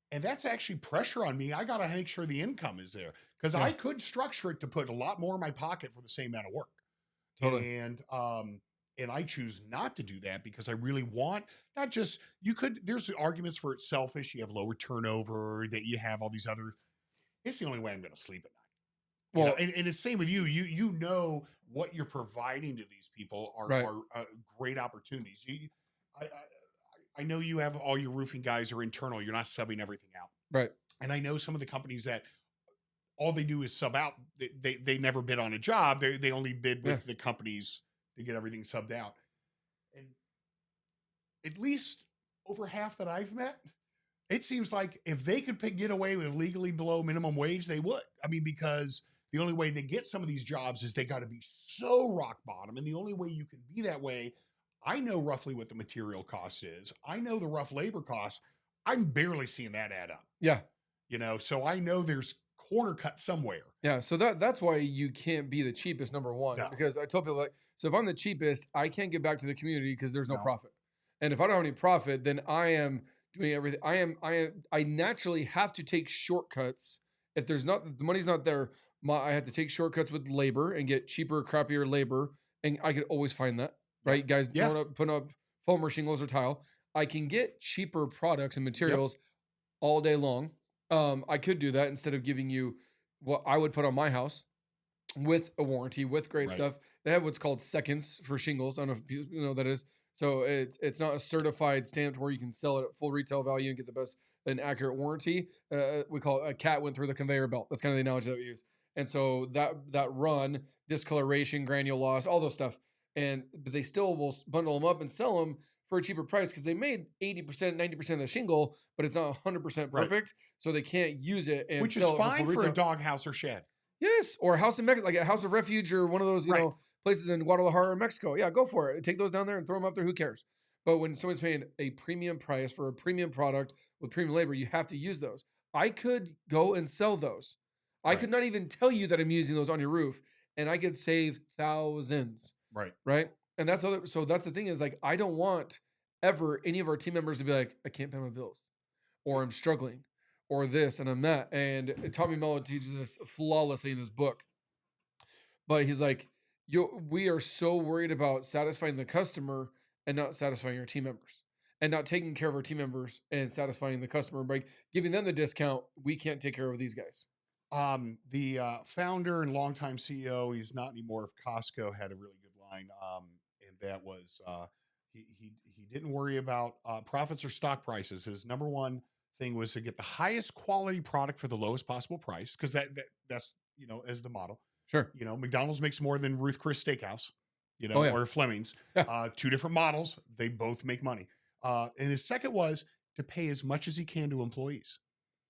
And that's actually pressure on me. I got to make sure the income is there, because Yeah. I could structure it to put a lot more in my pocket for the same amount of work. Totally. And I choose not to do that, because I really want, not just, there's arguments for it's selfish. You have lower turnover, that you have all these other, it's the only way I'm going to sleep at night. Well, And it's same with you. You know what you're providing to these people are right. great opportunities. I know you have all your roofing guys are internal. You're not subbing everything out. Right. And I know some of the companies that all they do is sub out. They never bid on a job. They only bid Yeah. with the companies to get everything subbed out. And at least over half that I've met, it seems like if they could get away with legally below minimum wage, they would. I mean, because the only way they get some of these jobs is they got to be so rock bottom. And the only way you can be that way, I know roughly what the material cost is. I know the rough labor costs. I'm barely seeing that add up, Yeah. so I know there's corner cut somewhere. Yeah, so that's why you can't be the cheapest, number one, No, because I tell people like, so if I'm the cheapest, I can't give back to the community because there's no no, profit. And if I don't have any profit, then I am doing everything. I naturally have to take shortcuts. If there's not the money's not there, I have to take shortcuts with labor and get cheaper, crappier labor. And I could always find that, yep, right? Guys yeah, putting up foam or shingles or tile. I can get cheaper products and yep, materials all day long. I could do that instead of giving you what I would put on my house with a warranty, with great right, stuff. They have what's called seconds for shingles. I don't know if you know what that is. So it's not a certified stamped where you can sell it at full retail value and get the best and accurate warranty. We call it a cat went through the conveyor belt. That's kind of the analogy that we use. And so that run, discoloration, granule loss, all those stuff, but they still will bundle them up and sell them for a cheaper price because they made 80%, 90% of the shingle, but it's not 100% right. perfect. So they can't use it and Which is sell it for full fine for a retail. doghouse or shed. Yes, or a house in Mexico, like a house of refuge, or one of those, Right. places in Guadalajara, Mexico. Yeah, go for it. Take those down there and throw them up there. Who cares? But when someone's paying a premium price for a premium product with premium labor, you have to use those. I could go and sell those. I Right. could not even tell you that I'm using those on your roof, and I could save thousands, Right. right? And so that's the thing is like I don't want ever any of our team members to be like, I can't pay my bills, or I'm struggling, or this and I'm that. And Tommy Mello teaches this flawlessly in his book. But he's like, we are so worried about satisfying the customer and not satisfying our team members and not taking care of our team members and satisfying the customer by giving them the discount. We can't take care of these guys. The founder and longtime CEO, he's not anymore, of Costco, had a really good line. And that was he didn't worry about profits or stock prices. His number one thing was to get the highest quality product for the lowest possible price, because that's as the model. Sure. McDonald's makes more than Ruth Chris Steakhouse, Oh, yeah. or Fleming's. Two different models, they both make money. And his second was to pay as much as he can to employees.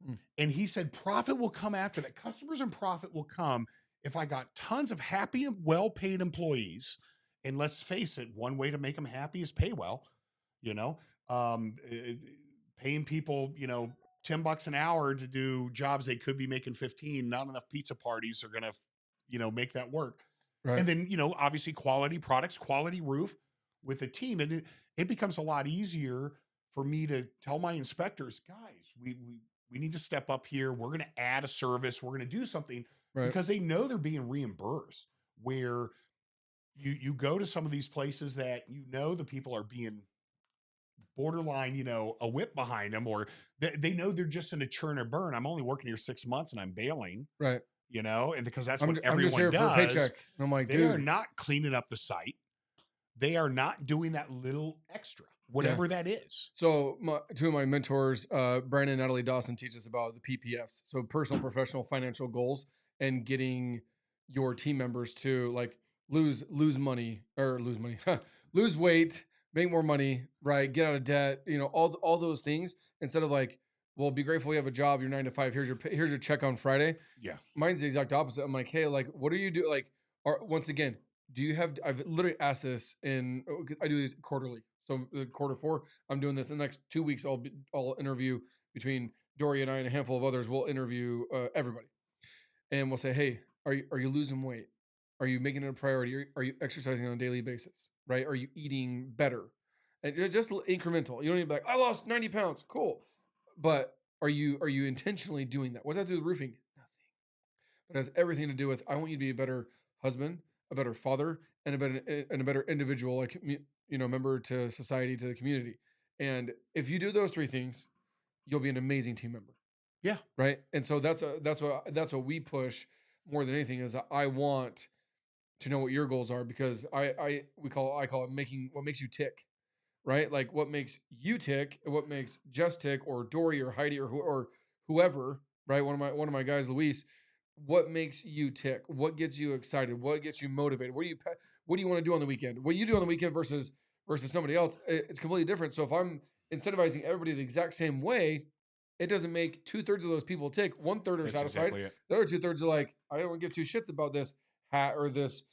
Mm. And he said profit will come after that. Customers and profit will come if I got tons of happy and well-paid employees. And let's face it, one way to make them happy is pay well. You know, paying people, $10 an hour to do jobs they could be making 15. Not enough pizza parties are gonna, make that work. Right. And then, obviously quality products, quality roof with a team, and it becomes a lot easier for me to tell my inspectors, guys, we need to step up here. We're going to add a service. We're going to do something, Right. because they know they're being reimbursed. Where you go to some of these places that the people are being borderline, a whip behind them, or they know they're just in a churn or burn. I'm only working here 6 months and I'm bailing, Right. and because that's I'm what I'm just everyone here for a does. paycheck. And I'm like, They are dude. not cleaning up the site. They are not doing that little extra, whatever that is. So two of my mentors, Brandon and Natalie Dawson, teach us about the PPFs. So personal, professional, financial goals, and getting your team members to like lose money, lose weight, make more money, right? Get out of debt, all those things, instead of like, well, be grateful you have a job. You're 9 to 5. Here's your check on Friday. Yeah. Mine's the exact opposite. I'm like, hey, like, what do you do? Like, once again, I've literally asked this I do these quarterly. So quarter 4, I'm doing this in the next 2 weeks. I'll interview between Dory and I and a handful of others. We'll interview everybody, and we'll say, hey, are you losing weight? Are you making it a priority? Are you exercising on a daily basis? Right? Are you eating better? And just incremental. You don't need to be like, I lost 90 pounds. Cool. But are you intentionally doing that? What does that do with roofing? Nothing. But it has everything to do with I want you to be a better husband, a better father, and a better individual, like member to society, to the community. And if you do those 3 things, you'll be an amazing team member. Yeah. Right. And so that's what we push more than anything is I want to know what your goals are, because I call it making what makes you tick. Right? Like what makes you tick, and what makes Jess tick, or Dory or Heidi or whoever, right? One of my guys, Luis, what makes you tick? What gets you excited? What gets you motivated? What do you want to do on the weekend? What you do on the weekend versus somebody else, it's completely different. So if I'm incentivizing everybody the exact same way, it doesn't make 2/3 of those people tick. 1/3 are That's satisfied. exactly it. The other 2/3 are like, I don't give two shits about this hat or this.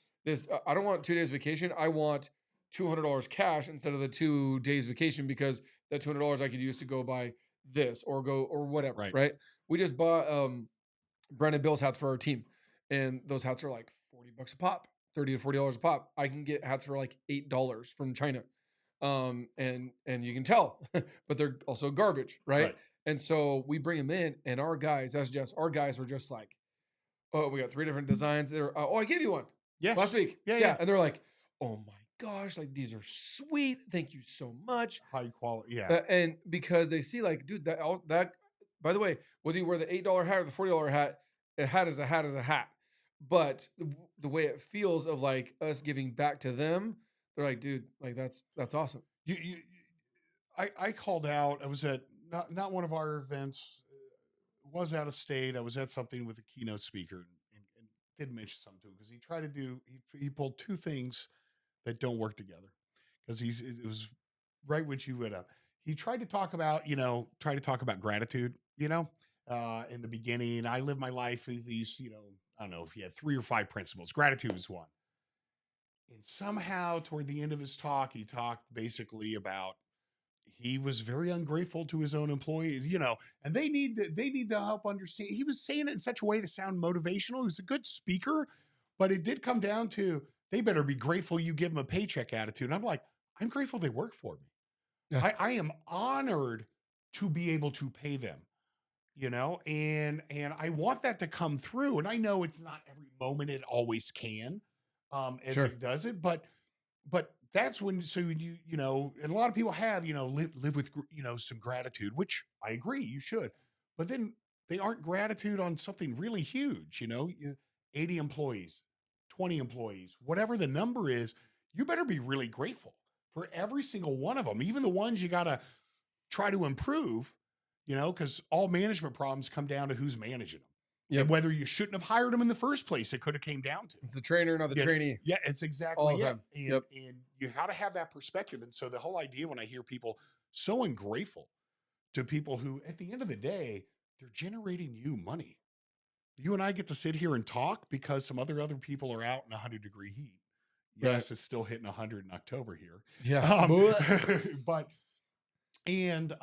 I don't want 2 days vacation. I want $200 cash instead of the 2 days vacation because that $200 I could use to go buy this or go or whatever. Right. Right. We just bought Brandon Bill's hats for our team, and those hats are like $40 a pop, $30 to $40 a pop. I can get hats for like $8 from China, and you can tell, but they're also garbage, right? Right. And so we bring them in, and our guys, that's just our guys were just like, oh, we got 3 different designs. They're oh, I gave you one last Yes. week, Yeah. yeah, Yeah. and they're like, oh my gosh, like these are sweet, thank you so much. High quality. Yeah. And because they see like, dude, that by the way, whether you wear the $8 hat or the $40 hat, a hat is a hat is a hat. But the way it feels of like us giving back to them, they're like, dude, like that's awesome. You I called out. I was at not one of our events. Was out of state. I was at something with a keynote speaker and did mention something to him because he tried to do. He pulled two things that don't work together because it was right when you went up. He tried to talk about try to talk about gratitude. In the beginning, I live my life with these. I don't know if he had 3 or 5 principles. Gratitude was one. And somehow, toward the end of his talk, he talked basically about he was very ungrateful to his own employees, and they need to help understand. He was saying it in such a way to sound motivational. He was a good speaker, but it did come down to they better be grateful you give them a paycheck attitude. And I'm like, I'm grateful they work for me. Yeah, I am honored to be able to pay them, and I want that to come through. And I know it's not every moment it always can, as sure. it does it, but that's when so and a lot of people have live with some gratitude, which I agree you should, but then they aren't gratitude on something really huge. 80 employees, 20 employees, whatever the number is, you better be really grateful for every single one of them, even the ones you got to try to improve, because all management problems come down to who's managing them and Yep. whether you shouldn't have hired them in the first place. It could have came down to. It's the trainer, not the Yeah, trainee, yeah, it's all exactly the it. time. And Yep. and you got to have that perspective. And so the whole idea when I hear people so ungrateful to people who at the end of the day, they're generating you money. You and I get to sit here and talk because some other people are out in 100-degree heat. Right. Yes, it's still hitting 100 in October here. Yeah. Um, Bleh. but and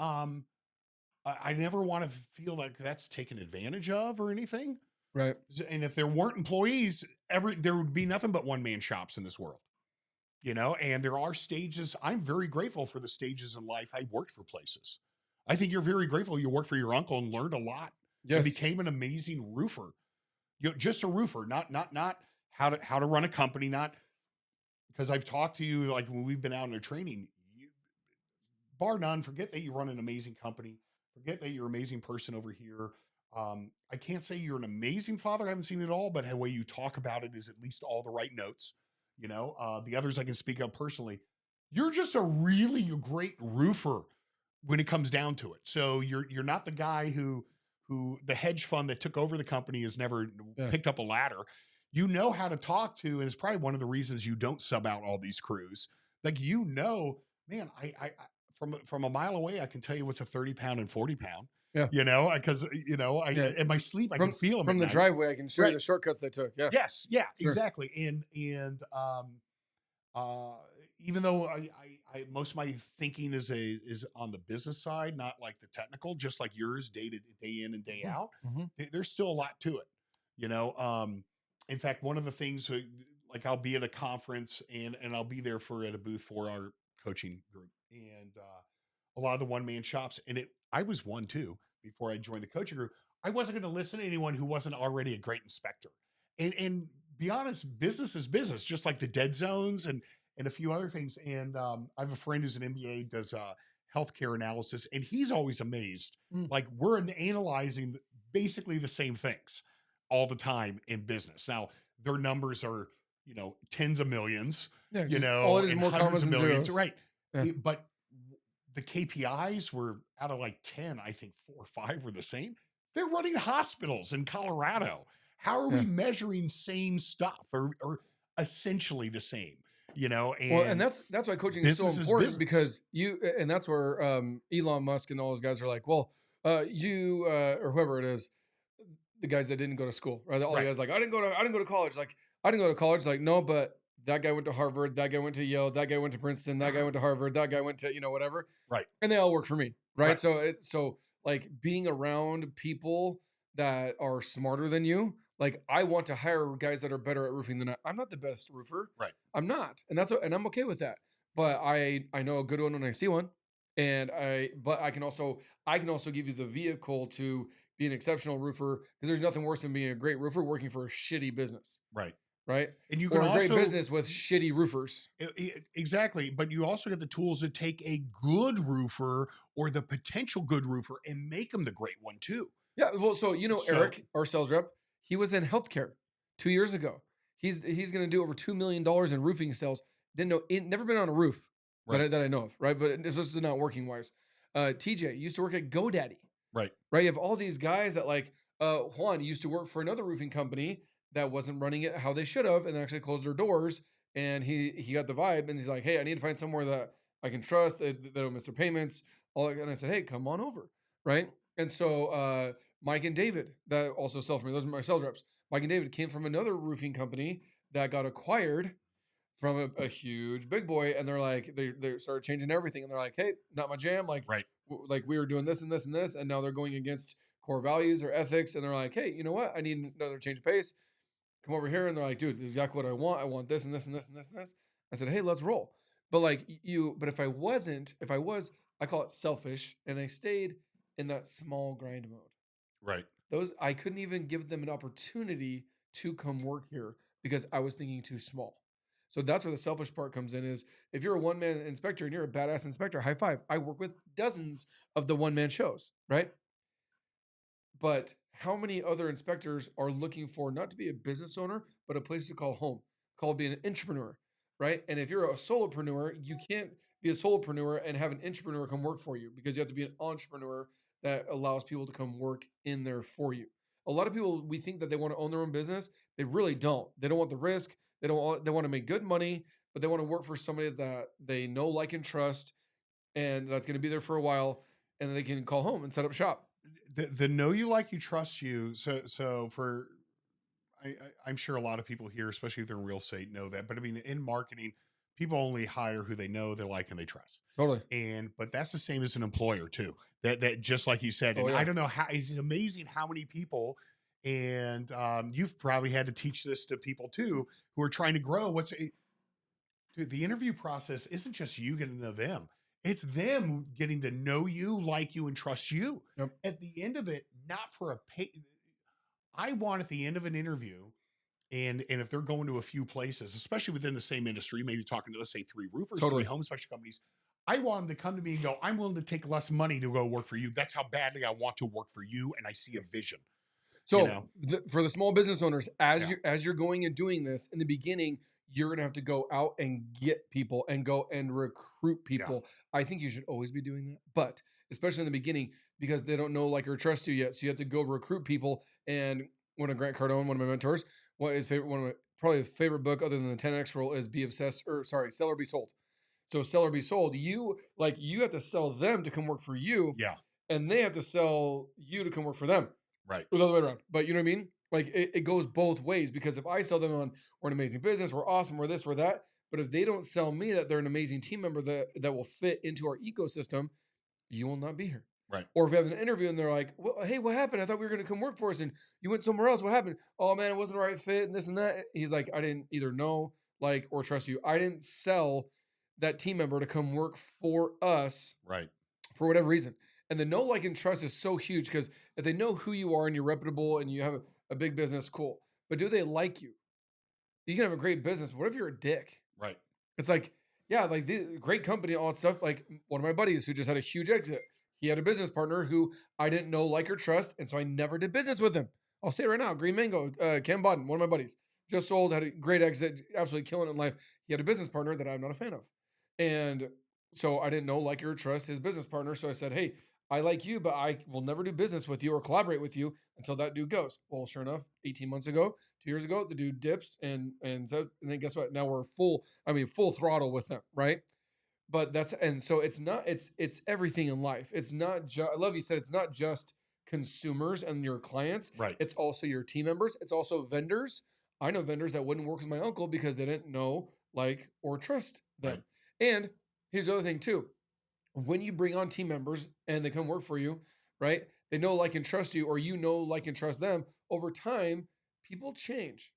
I never want to feel like that's taken advantage of or anything. Right. And if there weren't employees, there would be nothing but one man shops in this world, and there are stages. I'm very grateful for the stages in life I worked for places. I think you're very grateful you worked for your uncle and learned a lot and Yes. became an amazing roofer. Just a roofer, not how to run a company, not because I've talked to you like when we've been out in a training, bar none, forget that you run an amazing company. Forget that you're an amazing person over here. I can't say you're an amazing father. I haven't seen it all, but the way you talk about it is at least all the right notes. The others I can speak of personally. You're just a really great roofer when it comes down to it. So you're not the guy who the hedge fund that took over the company has never Yeah. picked up a ladder. You know how to talk to, and it's probably one of the reasons you don't sub out all these crews. Like man, I from a mile away, I can tell you what's a 30-pound and 40-pound. Yeah. Because I Yeah. in my sleep I can feel them From at the night. driveway, I can show you Right. the shortcuts they took. Yeah. Yes. Yeah. Sure. Exactly. Uh, even though I most of my thinking is on the business side, not like the technical, just like yours, day in and day out. Mm-hmm. There's still a lot to it. In fact, one of the things like I'll be at a conference and I'll be there at a booth for our coaching group and a lot of the one man shops. And I was one too before I joined the coaching group. I wasn't going to listen to anyone who wasn't already a great inspector. And be honest, business is business, just like the dead zones and a few other things. And I have a friend who's an MBA, does healthcare analysis, and he's always amazed. Mm. Like we're analyzing basically the same things all the time in business. Now their numbers are, tens of millions, Yeah. All it is and more hundreds commas of than millions. zeros. Right. Yeah. But the KPIs were out of like 10, I think 4 or 5 were the same. They're running hospitals in Colorado. How are Yeah. we measuring same stuff or essentially the same? You know, Well, and and that's why coaching is so business is important business. because and that's where Elon Musk and all those guys are like, well, you or whoever it is, the guys that didn't go to school, right? All the Right. guys like, I didn't go to college. Like, I didn't go to college. Like, no, but that guy went to Harvard, that guy went to Yale, that guy went to Princeton, that guy went to Harvard, that guy went to whatever, Right. and they all work for me, right? Right. So it's so like being around people that are smarter than you. Like I want to hire guys that are better at roofing than I'm not the best roofer. Right. I'm not, and and I'm okay with that. But I know a good one when I see one, and I can also give you the vehicle to be an exceptional roofer because there's nothing worse than being a great roofer working for a shitty business, Right. right? And you can Or a great also business with shitty roofers. exactly, but you also get the tools to take a good roofer or the potential good roofer and make them the great one too. Yeah, well, so So Eric, our sales rep, he was in healthcare 2 years ago. He's going to do over $2 million in roofing sales. Didn't know, never been on a roof right, that I know of, right? But this is not working wise. TJ used to work at GoDaddy, right, right? You have all these guys that like Juan used to work for another roofing company that wasn't running it how they should have, and actually closed their doors. And he got the vibe, and he's like, "Hey, I need to find somewhere that I can trust that they don't miss their payments." And I said, "Hey, come on over," right? And so Mike and David that also sell for me. Those are my sales reps. Mike and David came from another roofing company that got acquired from a huge big boy, and they're like they started changing everything, and they're like, "Hey, not my jam." Like right. like we were doing this and this and this, and now they're going against core values or ethics, and they're like, "Hey, you know what? I need another change of pace. Come over here." And they're like, "Dude, this is exactly what I want. I want this and this and this and this and this." I said, "Hey, let's roll." But like but if I wasn't, if I was, I call it selfish, and I stayed in that small grind mode. Right. Those I couldn't even give them an opportunity to come work here because I was thinking too small. So that's where the selfish part comes in is if you're a one-man inspector and you're a badass inspector, high five. I work with dozens of the one-man shows, right? But how many other inspectors are looking for not to be a business owner, but a place to call home, called being an entrepreneur, right? And if you're a solopreneur, you can't be a solopreneur and have an entrepreneur come work for you because you have to be an entrepreneur that allows people to come work in there for you. A lot of people we think that they want to own their own business, they really don't. They don't want the risk. They want to make good money, but they want to work for somebody that they know, like, and trust, and that's going to be there for a while, and then they can call home and set up shop. The know you like you trust you. So for I'm sure a lot of people here, especially if they're in real estate, know that. But I mean, in marketing, people only hire who they know, they like, and they trust. Totally. And but that's the same as an employer too. That just like you said, Oh and I yeah. don't know how it's amazing how many people, and you've probably had to teach this to people too who are trying to grow. Dude, the interview process isn't just you getting to know them. It's them getting to know you, like you, and trust you. Yep. At the end of it, not for a pay. I want at the end of an interview, and if they're going to a few places, especially within the same industry, maybe talking to, let's say, three roofers, three Totally. home inspection companies, I want them to come to me and go, I'm willing to take less money to go work for you. That's how badly I want to work for you. And I see a Yes. vision, you So know? for the small business owners, as Yeah. you're going and doing this in the beginning, you're gonna have to go out and get people and go and recruit Yeah. people. I think you should always be doing that, but especially in the beginning because they don't know, like, or trust you yet. So you have to go recruit people. And one of Grant Cardone, one of my mentors, one of my probably his favorite book other than the 10X rule is Be Obsessed, or sorry, Sell or Be Sold. So sell or be sold. You have to sell them to come work for you, Yeah. and they have to sell you to come work for them. Right. Or the other way around. But you know what I mean? Like it goes both ways because if I sell them on we're an amazing business, we're awesome, we're this, we're that. But if they don't sell me that they're an amazing team member that will fit into our ecosystem, you will not be here. Right. Or if you have an interview and they're like, well, hey, what happened? I thought we were going to come work for us and you went somewhere else. What happened? Oh man, it wasn't the right fit and this and that. He's like, I didn't either know, like, or trust you. I didn't sell that team member to come work for us Right. for whatever reason. And the know, like, and trust is so huge because if they know who you are and you're reputable and you have a big business, cool. But do they like you? You can have a great business, but what if you're a dick? Right. It's like, yeah, like the great company, all that stuff. Like one of my buddies who just had a huge exit. He had a business partner who I didn't know, like, or trust, and so I never did business with him. I'll say it right now, Green Mango, Cam Bodden, one of my buddies, just sold, had a great exit, absolutely killing it in life. He had a business partner that I'm not a fan of, and so I didn't know, like, or trust his business partner. So I said, hey, I like you, but I will never do business with you or collaborate with you until that dude goes. Well, sure enough, 18 months ago, 2 years ago, the dude dips and then guess what? Now we're full throttle with them, right? But that's and so it's not it's everything in life. It's not just I love you said it's not just consumers and your clients, Right. it's also your team members, it's also vendors. I know vendors that wouldn't work with my uncle because they didn't know, like, or trust Right. them. And here's the other thing too. When you bring on team members and they come work for you, right? They know, like, and trust you, or you know, like, and trust them. Over time, people change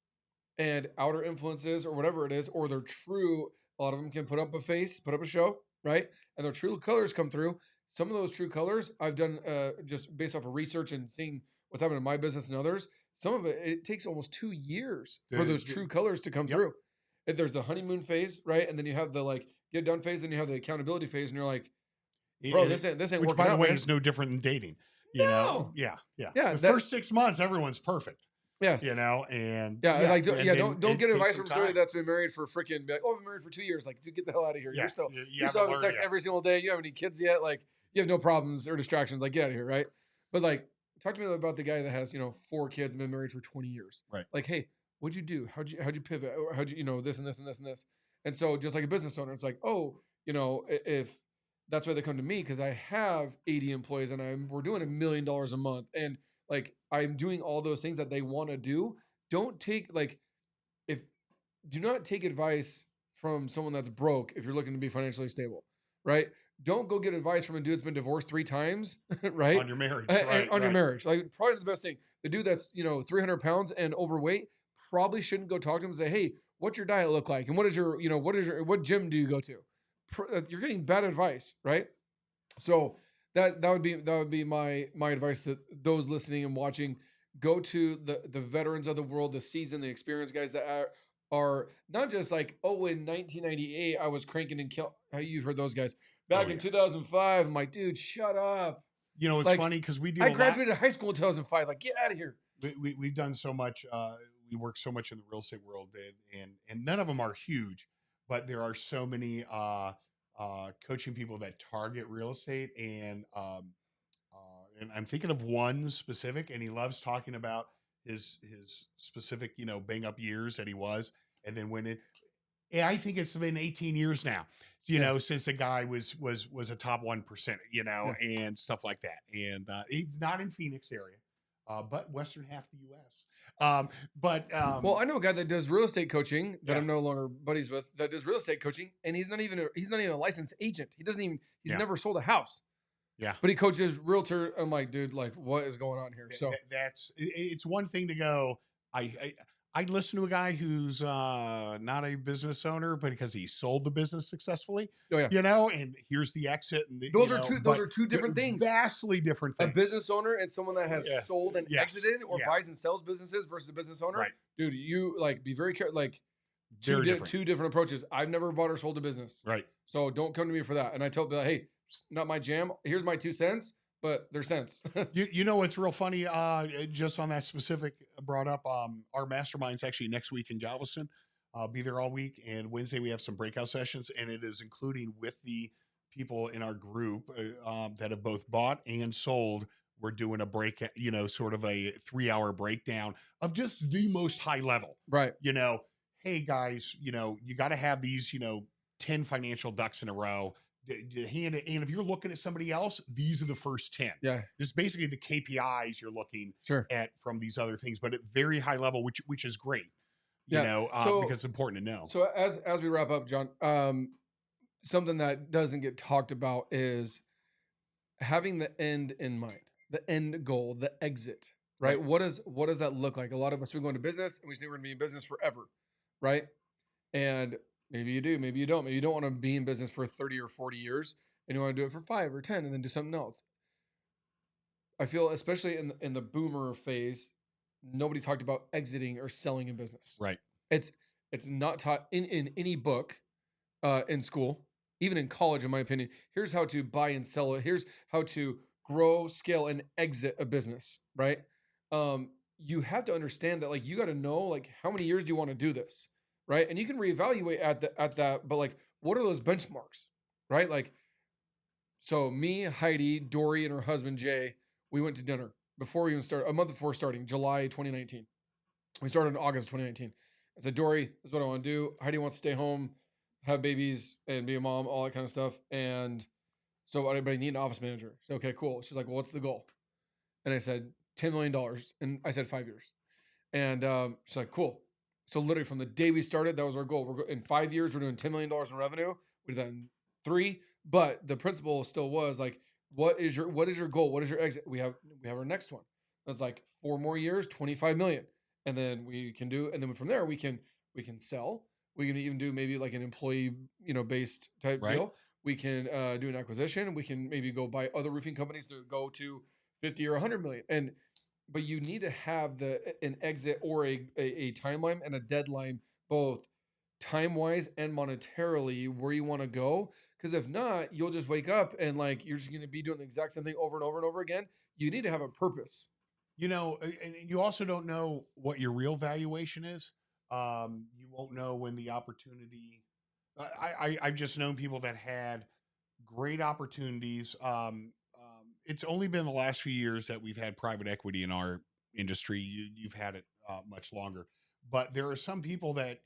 and outer influences or whatever it is, or their true, a lot of them can put up a face, put up a show, right? And their true colors come through. Some of those true colors I've done just based off of research and seeing what's happening in my business and others. Some of it takes almost 2 years for those The true colors to come Yep. through. If there's the honeymoon phase, right? And then you have the like get done phase, and you have the accountability phase, and you're like, bro, this ain't Which, working by the out, way, man. is no different than dating. No. Yeah, yeah. Yeah, The that first 6 months, everyone's perfect. Yes. And Yeah, yeah, like, and then don't it get takes advice some from somebody time. that's been married for freaking, be like, oh, I've been married for 2 years. Like, dude, get the hell out of here. Yeah, you You're still haven't having learned sex yet. every single day. You haven't any kids yet. Like, you have no problems or distractions. Like, get out of here, right? But like, talk to me about the guy that has 4 kids and been married for 20 years. Right. Like, hey, what'd you do? How'd you pivot? Or how'd you this and this and this and this? And so, just like a business owner, it's like, oh, if that's why they come to me because I have 80 employees and we're doing $1 million a month, and like I'm doing all those things that they want to do. Don't take like if do not take advice from someone that's broke if you're looking to be financially stable, right? Don't go get advice from a dude that's been divorced 3 times, right? On your marriage. And Right, on your right. marriage, like probably the best thing. The dude that's 300 pounds and overweight probably shouldn't go talk to him and say, "Hey, what's your diet look like? And what gym do you go to?" You're getting bad advice, right? So that would be my advice to those listening and watching. Go to the veterans of the world, the seasoned, the experienced guys that are not just like, oh, in 1998 I was cranking and kill. You've heard those guys Oh back in yeah. 2005. I'm like, dude, shut up. It's Like, funny because we do I a lot. graduated high school in 2005. Like, get out of here. We've done so much. We work so much in the real estate world, and none of them are huge, but there are so many coaching people that target real estate, and I'm thinking of one specific, and he loves talking about his specific bang up years that he was, and then when it. Yeah, I think it's been 18 years now, Yeah, since the guy was a top 1%, yeah. and stuff like that. And he's not in Phoenix area, but western half the U.S. But Well, I know a guy that does real estate coaching that yeah, I'm no longer buddies with that does real estate coaching, and he's not even a licensed agent. He's yeah, never sold a house. yeah. But he coaches realtor. I'm like, dude, like, what is going on here? So, It's one thing to go. I I'd listen to a guy who's not a business owner, but because he sold the business successfully, oh yeah, and here's the exit, and those but are two different things. vastly different A things. business owner and someone that has Yes, sold and yes, exited or yeah, buys and sells businesses versus a business owner, right, dude, you like be very careful. Like very different, two different approaches. I've never bought or sold a business, right. so don't come to me for that. And I tell people, hey, not my jam. Here's my 2 cents, but they're cents. You know what's real funny? Just on that specific brought up, our mastermind's actually next week in Galveston. I'll be there all week, and Wednesday we have some breakout sessions, and it is including with the people in our group that have both bought and sold. We're doing a break, sort of a 3-hour breakdown of just the most high level. Right. Hey guys, you got to have these, 10 financial ducks in a row. And if you're looking at somebody else, these are the first 10. Yeah. This is basically the KPIs you're looking Sure. at from these other things, but at very high level, which is great, Yeah. So because it's important to know. so as we wrap up, John, something that doesn't get talked about is having the end in mind, the end goal, the exit, right? Right. What does that look like? A lot of us, we go into business and we think we're gonna be in business forever, right? And maybe you do, maybe you don't. Maybe you don't want to be in business for 30 or 40 years and you want to do it for 5 or 10 and then do something else. I feel, especially in the boomer phase, nobody talked about exiting or selling in business. Right. It's it's not taught in any book in school, even in college, in my opinion. Here's how to buy and sell it. Here's how to grow, scale, and exit a business. Right? You have to understand that, like, you got to know, like, how many years do you want to do this, right? And you can reevaluate at that, but like, what are those benchmarks, right? Like, So me, Heidi, Dory, and her husband Jay, we went to dinner before we even started. A month before starting, July 2019. We started in August 2019. I said, Dory, this is what I want to do. Heidi wants to stay home, have babies, and be a mom, all that kind of stuff. And so I need an office manager. So okay, cool. She's like, well, what's the goal? And I said, $10 million. And I said 5 years. And she's like, cool. So literally from the day we started, that was our goal. In 5 years, we're doing $10 million in revenue. We did that in 3. But the principle still was like, what is your goal? What is your exit? We have our next one. That's like 4 more years, 25 million. And then we can do, and then from there we can sell. We can even do maybe like an employee, based type Right. deal. We can do an acquisition. We can maybe go buy other roofing companies to go to 50 or 100 million. And but you need to have an exit or a timeline and a deadline, both time wise and monetarily, where you want to go. Because if not, you'll just wake up and like you're just going to be doing the exact same thing over and over and over again. You need to have a purpose. And you also don't know what your real valuation is. You won't know when the opportunity. I've just known people that had great opportunities. It's only been the last few years that we've had private equity in our industry. You've had it much longer, but there are some people that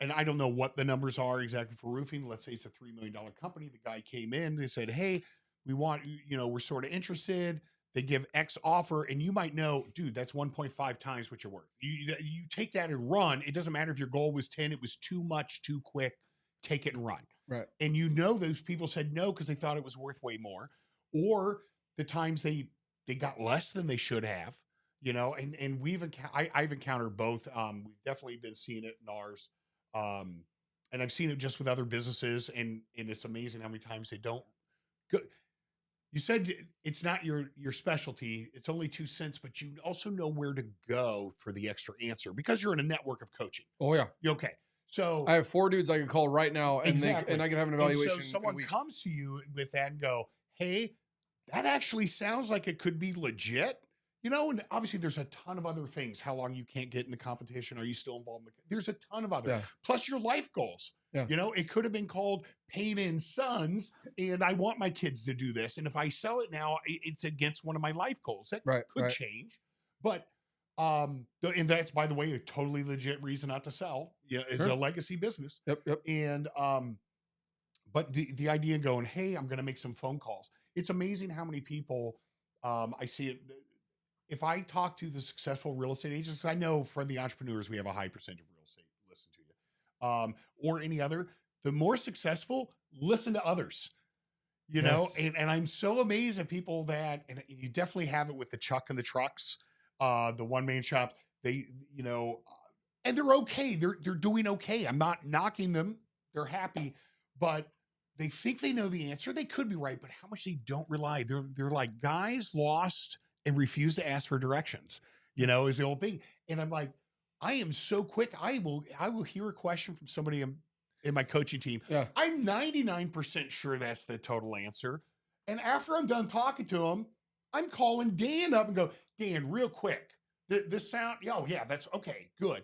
and I don't know what the numbers are exactly for roofing. Let's say it's a $3 million company. The guy came in. They said, "Hey, we want we're sort of interested." They give X offer, and you might know, dude, that's 1.5 times what you're worth. You take that and run. It doesn't matter if your goal was 10. It was too much, too quick. Take it and run. Right. And those people said no because they thought it was worth way more, or the times they got less than they should have. And I've encountered both. We've definitely been seeing it in ours, and I've seen it just with other businesses, and it's amazing how many times they don't go. You said it's not your specialty. It's only 2 cents, but you also know where to go for the extra answer because you're in a network of coaching. Oh yeah. Okay. So I have 4 dudes I can call right now, and exactly, and I can have an and evaluation. so someone comes to you with that and go, "Hey, that actually sounds like it could be legit." And obviously there's a ton of other things. How long you can't get in the competition? Are you still involved in there's a ton of other, Yeah. plus your life goals. Yeah. It could have been called Pain and Sons, and I want my kids to do this. And if I sell it now, it's against one of my life goals. That could change. But and that's, by the way, a totally legit reason not to sell. Yeah, is a legacy business. Yep. And but the idea of going, hey, I'm gonna make some phone calls. It's amazing how many people I see it. If I talk to the successful real estate agents, I know for the entrepreneurs, we have a high percentage of real estate listen to you, or any other. The more successful, listen to others. Yes. And I'm so amazed at people that, and you definitely have it with the Chuck and the trucks, the one man shop. They, and they're okay. They're doing okay. I'm not knocking them. They're happy, but they think they know the answer. They could be right, but how much they don't rely. They're like guys lost and refuse to ask for directions, is the old thing. And I'm like, I am so quick. I will hear a question from somebody in my coaching team. Yeah. I'm 99% sure that's the total answer. And after I'm done talking to him, I'm calling Dan up and go, Dan, real quick, this sound, oh yeah, that's okay, good.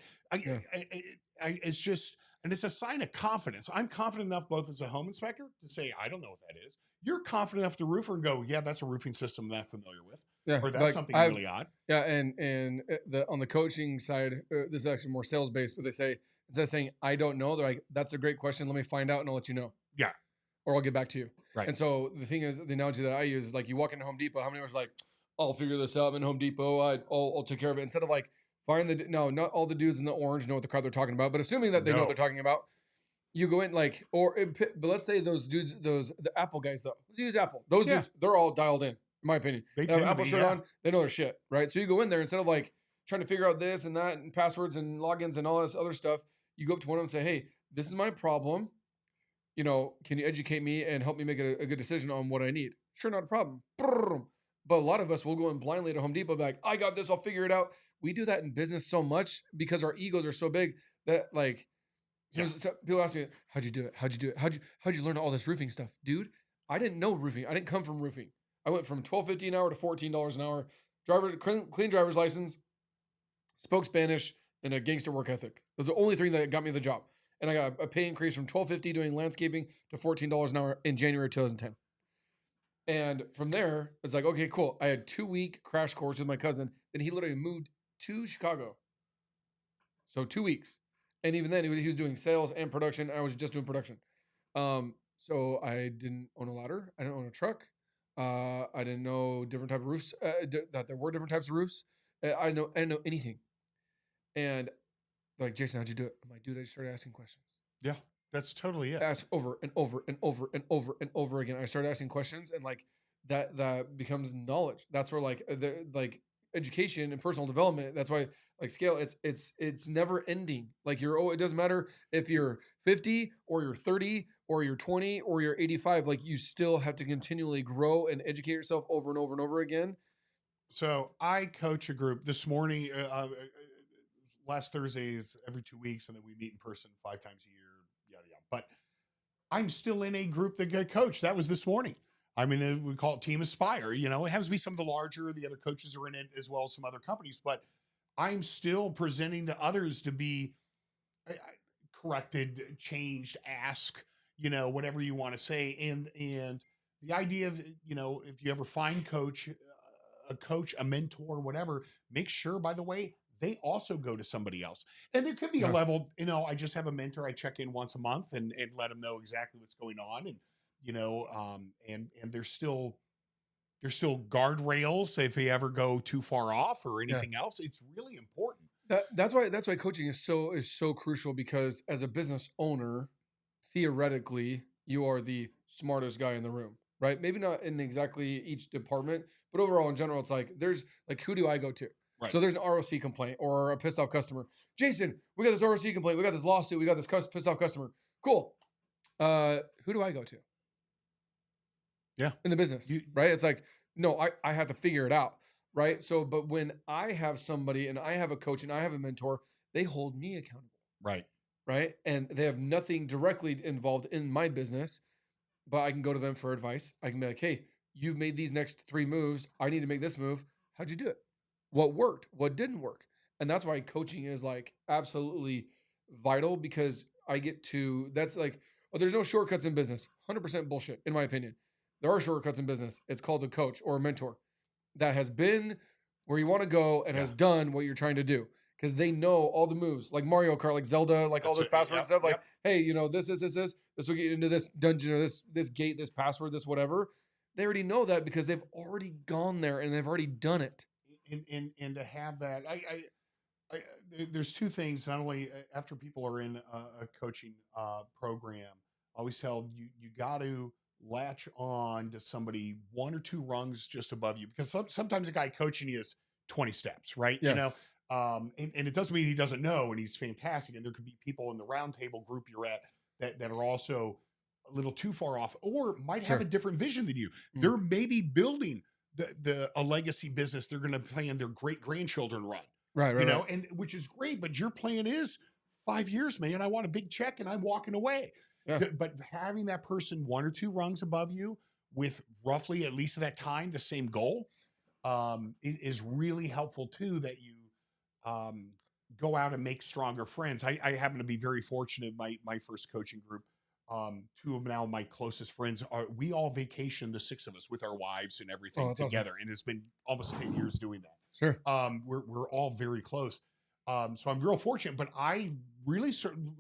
It's just, and it's a sign of confidence. I'm confident enough both as a home inspector to say, I don't know what that is. You're confident enough to roofer and go, yeah, that's a roofing system I'm not familiar with. Yeah, Or that's something really odd. Yeah, and on the coaching side, this is actually more sales based, but they say, instead of saying I don't know, they're like, that's a great question. Let me find out and I'll let you know. Yeah. Or I'll get back to you. Right. And so the thing is, the analogy that I use is like you walk into Home Depot. How many hours like, I'll figure this out. I'm in Home Depot. I'll take care of it. Instead of like not all the dudes in the orange know what the crowd they're talking about, but assuming that they know what they're talking about, you go in like, but let's say those dudes, the Apple guys though, use Apple. Those dudes, they're all dialed in my opinion. They have an Apple shirt on. They know their shit, right? So you go in there instead of like trying to figure out this and that and passwords and logins and all this other stuff. You go up to one of them and say, "Hey, this is my problem. Can you educate me and help me make a good decision on what I need?" Sure, not a problem. But a lot of us will go in blindly to Home Depot, be like, "I got this. I'll figure it out." We do that in business so much because our egos are so big that like, so people ask me, "How'd you do it? How'd you do it? How'd you learn all this roofing stuff, dude?" I didn't know roofing. I didn't come from roofing. I went from $12.50 an hour to $14 an hour. Clean driver's license, spoke Spanish, and a gangster work ethic. Those are the only three that got me the job. And I got a pay increase from $12.50 doing landscaping to $14 an hour in January 2010. And from there, it's like, okay, cool. I had 2-week crash course with my cousin. Then he literally moved to Chicago. So 2 weeks. And even then he was doing sales and production. I was just doing production. So I didn't own a ladder. I didn't own a truck. I didn't know different type of roofs, that there were different types of roofs. I didn't know anything. And they're like, Jason, how'd you do it? I'm like, dude, I just started asking questions. Yeah, that's totally it. Ask over and over and over and over and over again. I started asking questions, and like that becomes knowledge. That's where like the like education and personal development. That's why like scale. It's never ending. Like it doesn't matter if you're 50 or you're 30 or you're 20 or you're 85. Like you still have to continually grow and educate yourself over and over and over again. So I coach a group this morning. Last Thursday is every 2 weeks, and then we meet in person 5 times a year. Yada yada. But I'm still in a group that got coached. That was this morning. I mean, we call it Team Aspire. You know, it has to be some of the larger. The other coaches are in it as well as some other companies. But I'm still presenting to others to be corrected, changed, ask, you know, whatever you want to say. And the idea of, you know, if you ever find a coach, a mentor, whatever, make sure, by the way, they also go to somebody else. And there could be a level, you know, I just have a mentor. I check in once a month and let them know exactly what's going on. And, you know, and there's still guardrails if you ever go too far off or anything else. It's really important. That's why coaching is so crucial, because as a business owner, theoretically, you are the smartest guy in the room, right? Maybe not in exactly each department, but overall in general, it's like there's like, who do I go to? Right. So there's an ROC complaint or a pissed off customer. Jason, we got this ROC complaint. We got this lawsuit. We got this pissed off customer. Cool. Who do I go to? Yeah. In the business, right? It's like, no, I have to figure it out, right? So, but when I have somebody and I have a coach and I have a mentor, they hold me accountable. Right. Right. And they have nothing directly involved in my business, but I can go to them for advice. I can be like, hey, you've made these next 3 moves. I need to make this move. How'd you do it? What worked? What didn't work? And that's why coaching is like absolutely vital, because that's like, there's no shortcuts in business. 100% bullshit, in my opinion. There are shortcuts in business. It's called a coach or a mentor that has been where you want to go and has done what you're trying to do, because they know all the moves, like Mario Kart, like Zelda, like all this password stuff. Like, hey, you know, this will get into this dungeon or this gate, this password, this whatever. They already know that because they've already gone there and they've already done it. And to have that, there's 2 things. Not only after people are in a coaching program, I always tell you got to latch on to somebody 1 or 2 rungs just above you, because sometimes a guy coaching you is 20 steps, right? Yes. You know, and it doesn't mean he doesn't know, and he's fantastic. And there could be people in the roundtable group you're at that are also a little too far off, or might have a different vision than you. They're maybe building a legacy business they're going to plan their great grandchildren run. Right. You know, and which is great, but your plan is 5 years, man. I want a big check and I'm walking away. Yeah. But having that person 1 or 2 rungs above you with roughly, at least at that time, the same goal, is really helpful too, that you go out and make stronger friends. I happen to be very fortunate. My first coaching group, 2 of now my closest friends we all vacation, the 6 of us with our wives and everything together. Awesome. And it's been almost 10 years doing that. Sure. We're all very close. So I'm real fortunate, but I really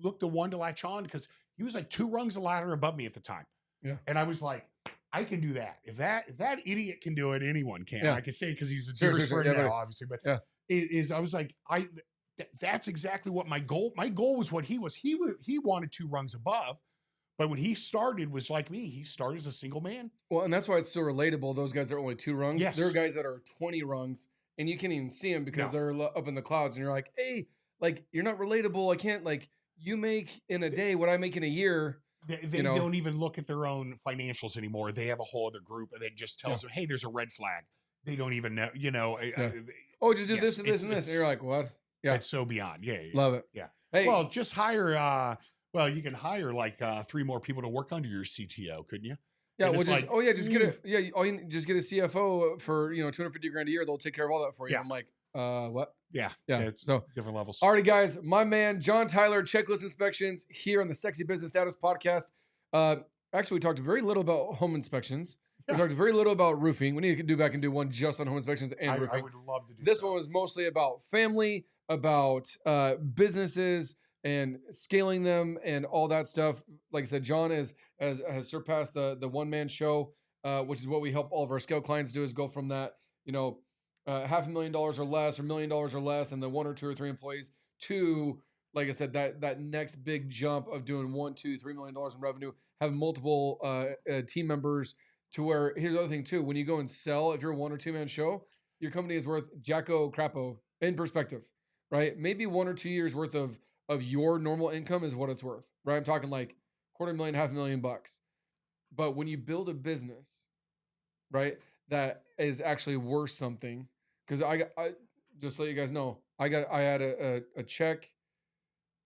looked the one to latch on, because he was like 2 rungs of ladder above me at the time. Yeah. And I was like, I can do that. If that idiot can do it, anyone can. I can say, because he's a Jewish friend now, obviously, but I was like, that's exactly what my goal was. What he was, he wanted 2 rungs above. But when he started was like me. He started as a single man. Well, and that's why it's so relatable. Those guys are only 2 rungs. Yes. There are guys that are 20 rungs, and you can't even see them because they're up in the clouds. And you're like, hey, like, you're not relatable. I can't, like, you make in a day what I make in a year. They don't even look at their own financials anymore. They have a whole other group that just tells them, hey, there's a red flag. They don't even know, just do this and this and this. And you're like, what? Yeah. It's so beyond. Yeah. Love it. Yeah. Hey, well, just hire, you can hire like 3 more people to work under your CTO, couldn't you? Yeah, well, just get a CFO for $250,000 a year. They'll take care of all that for you. Yeah. I'm like, what? Yeah, it's so different levels. Alrighty, guys, my man John Tyler, Checklist Inspections, here on the Sexy Business Status Podcast. Actually, we talked very little about home inspections. We Yeah. talked very little about roofing. We need to do back and do one just on home inspections and I roofing. would love to do This one so. was mostly about family, about businesses and scaling them and all that stuff. Like I said, John has surpassed the one man show, which is what we help all of our scale clients do. Is go from that, you know, $500,000 or less, or $1 million or less, and the one or two or three employees to, like I said, that next big jump of doing $1, $2, $3 million in revenue, have multiple team members. To where, here's the other thing too: when you go and sell, if you're a one or two man show, your company is worth jacko crapo in perspective, right? Maybe 1 or 2 years worth of your normal income is what it's worth, right? I'm talking like quarter million, $500,000 bucks. But when you build a business, right, that is actually worth something, because I just to let you guys know, I had a check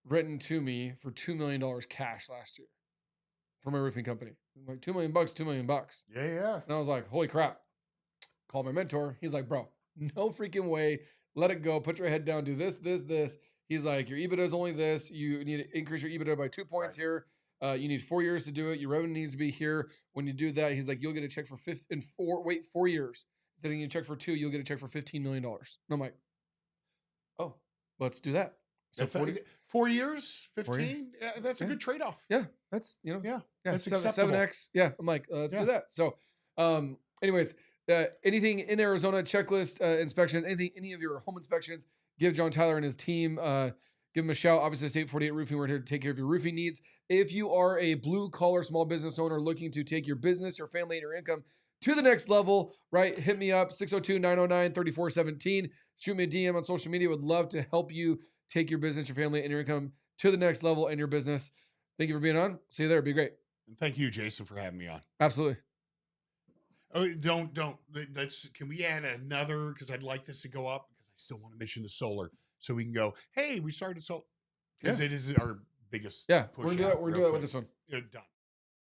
written to me for $2 million cash last year for my roofing company. I'm like, 2 million bucks, 2 million bucks, Yeah, yeah. and I was like, holy crap! Called my mentor. He's like, bro, no freaking way. Let it go. Put your head down. Do this, this, this. He's like, your EBITDA is only this. You need to increase your EBITDA by 2 points Right. here. You need 4 years to do it. Your revenue needs to be here. When you do that, he's like, you'll get a check for 4 years. Instead of getting a check for two, you'll get a check for $15 million. And I'm like, oh, let's do that. So That's 40, 4 years, 4 years. 15. Yeah, that's a Yeah. good trade-off. Yeah, that's Yeah, yeah, that's seven acceptable. 7x. Yeah, I'm like, let's do Yeah. that. So, anyways, anything in Arizona checklist inspections, anything, any of your home inspections, give John Tyler and his team. Give him a shout. Obviously, State 48 Roofing. We're here to take care of your roofing needs. If you are a blue collar small business owner looking to take your business, your family, and your income to the next level, right? Hit me up, 602-909-3417. Shoot me a DM on social media. Would love to help you take your business, your family, and your income to the next level in your business. Thank you for being on. See you there. It'd be great. And thank you, Jason, for having me on. Absolutely. Oh, don't. Let's. Can we add another? Because I'd like this to go up because I still want to mention the solar, so we can go. Hey, we started solar because Yeah. it is our biggest. Yeah, push we're gonna do out that. We're gonna real do that with quick. this one. Done.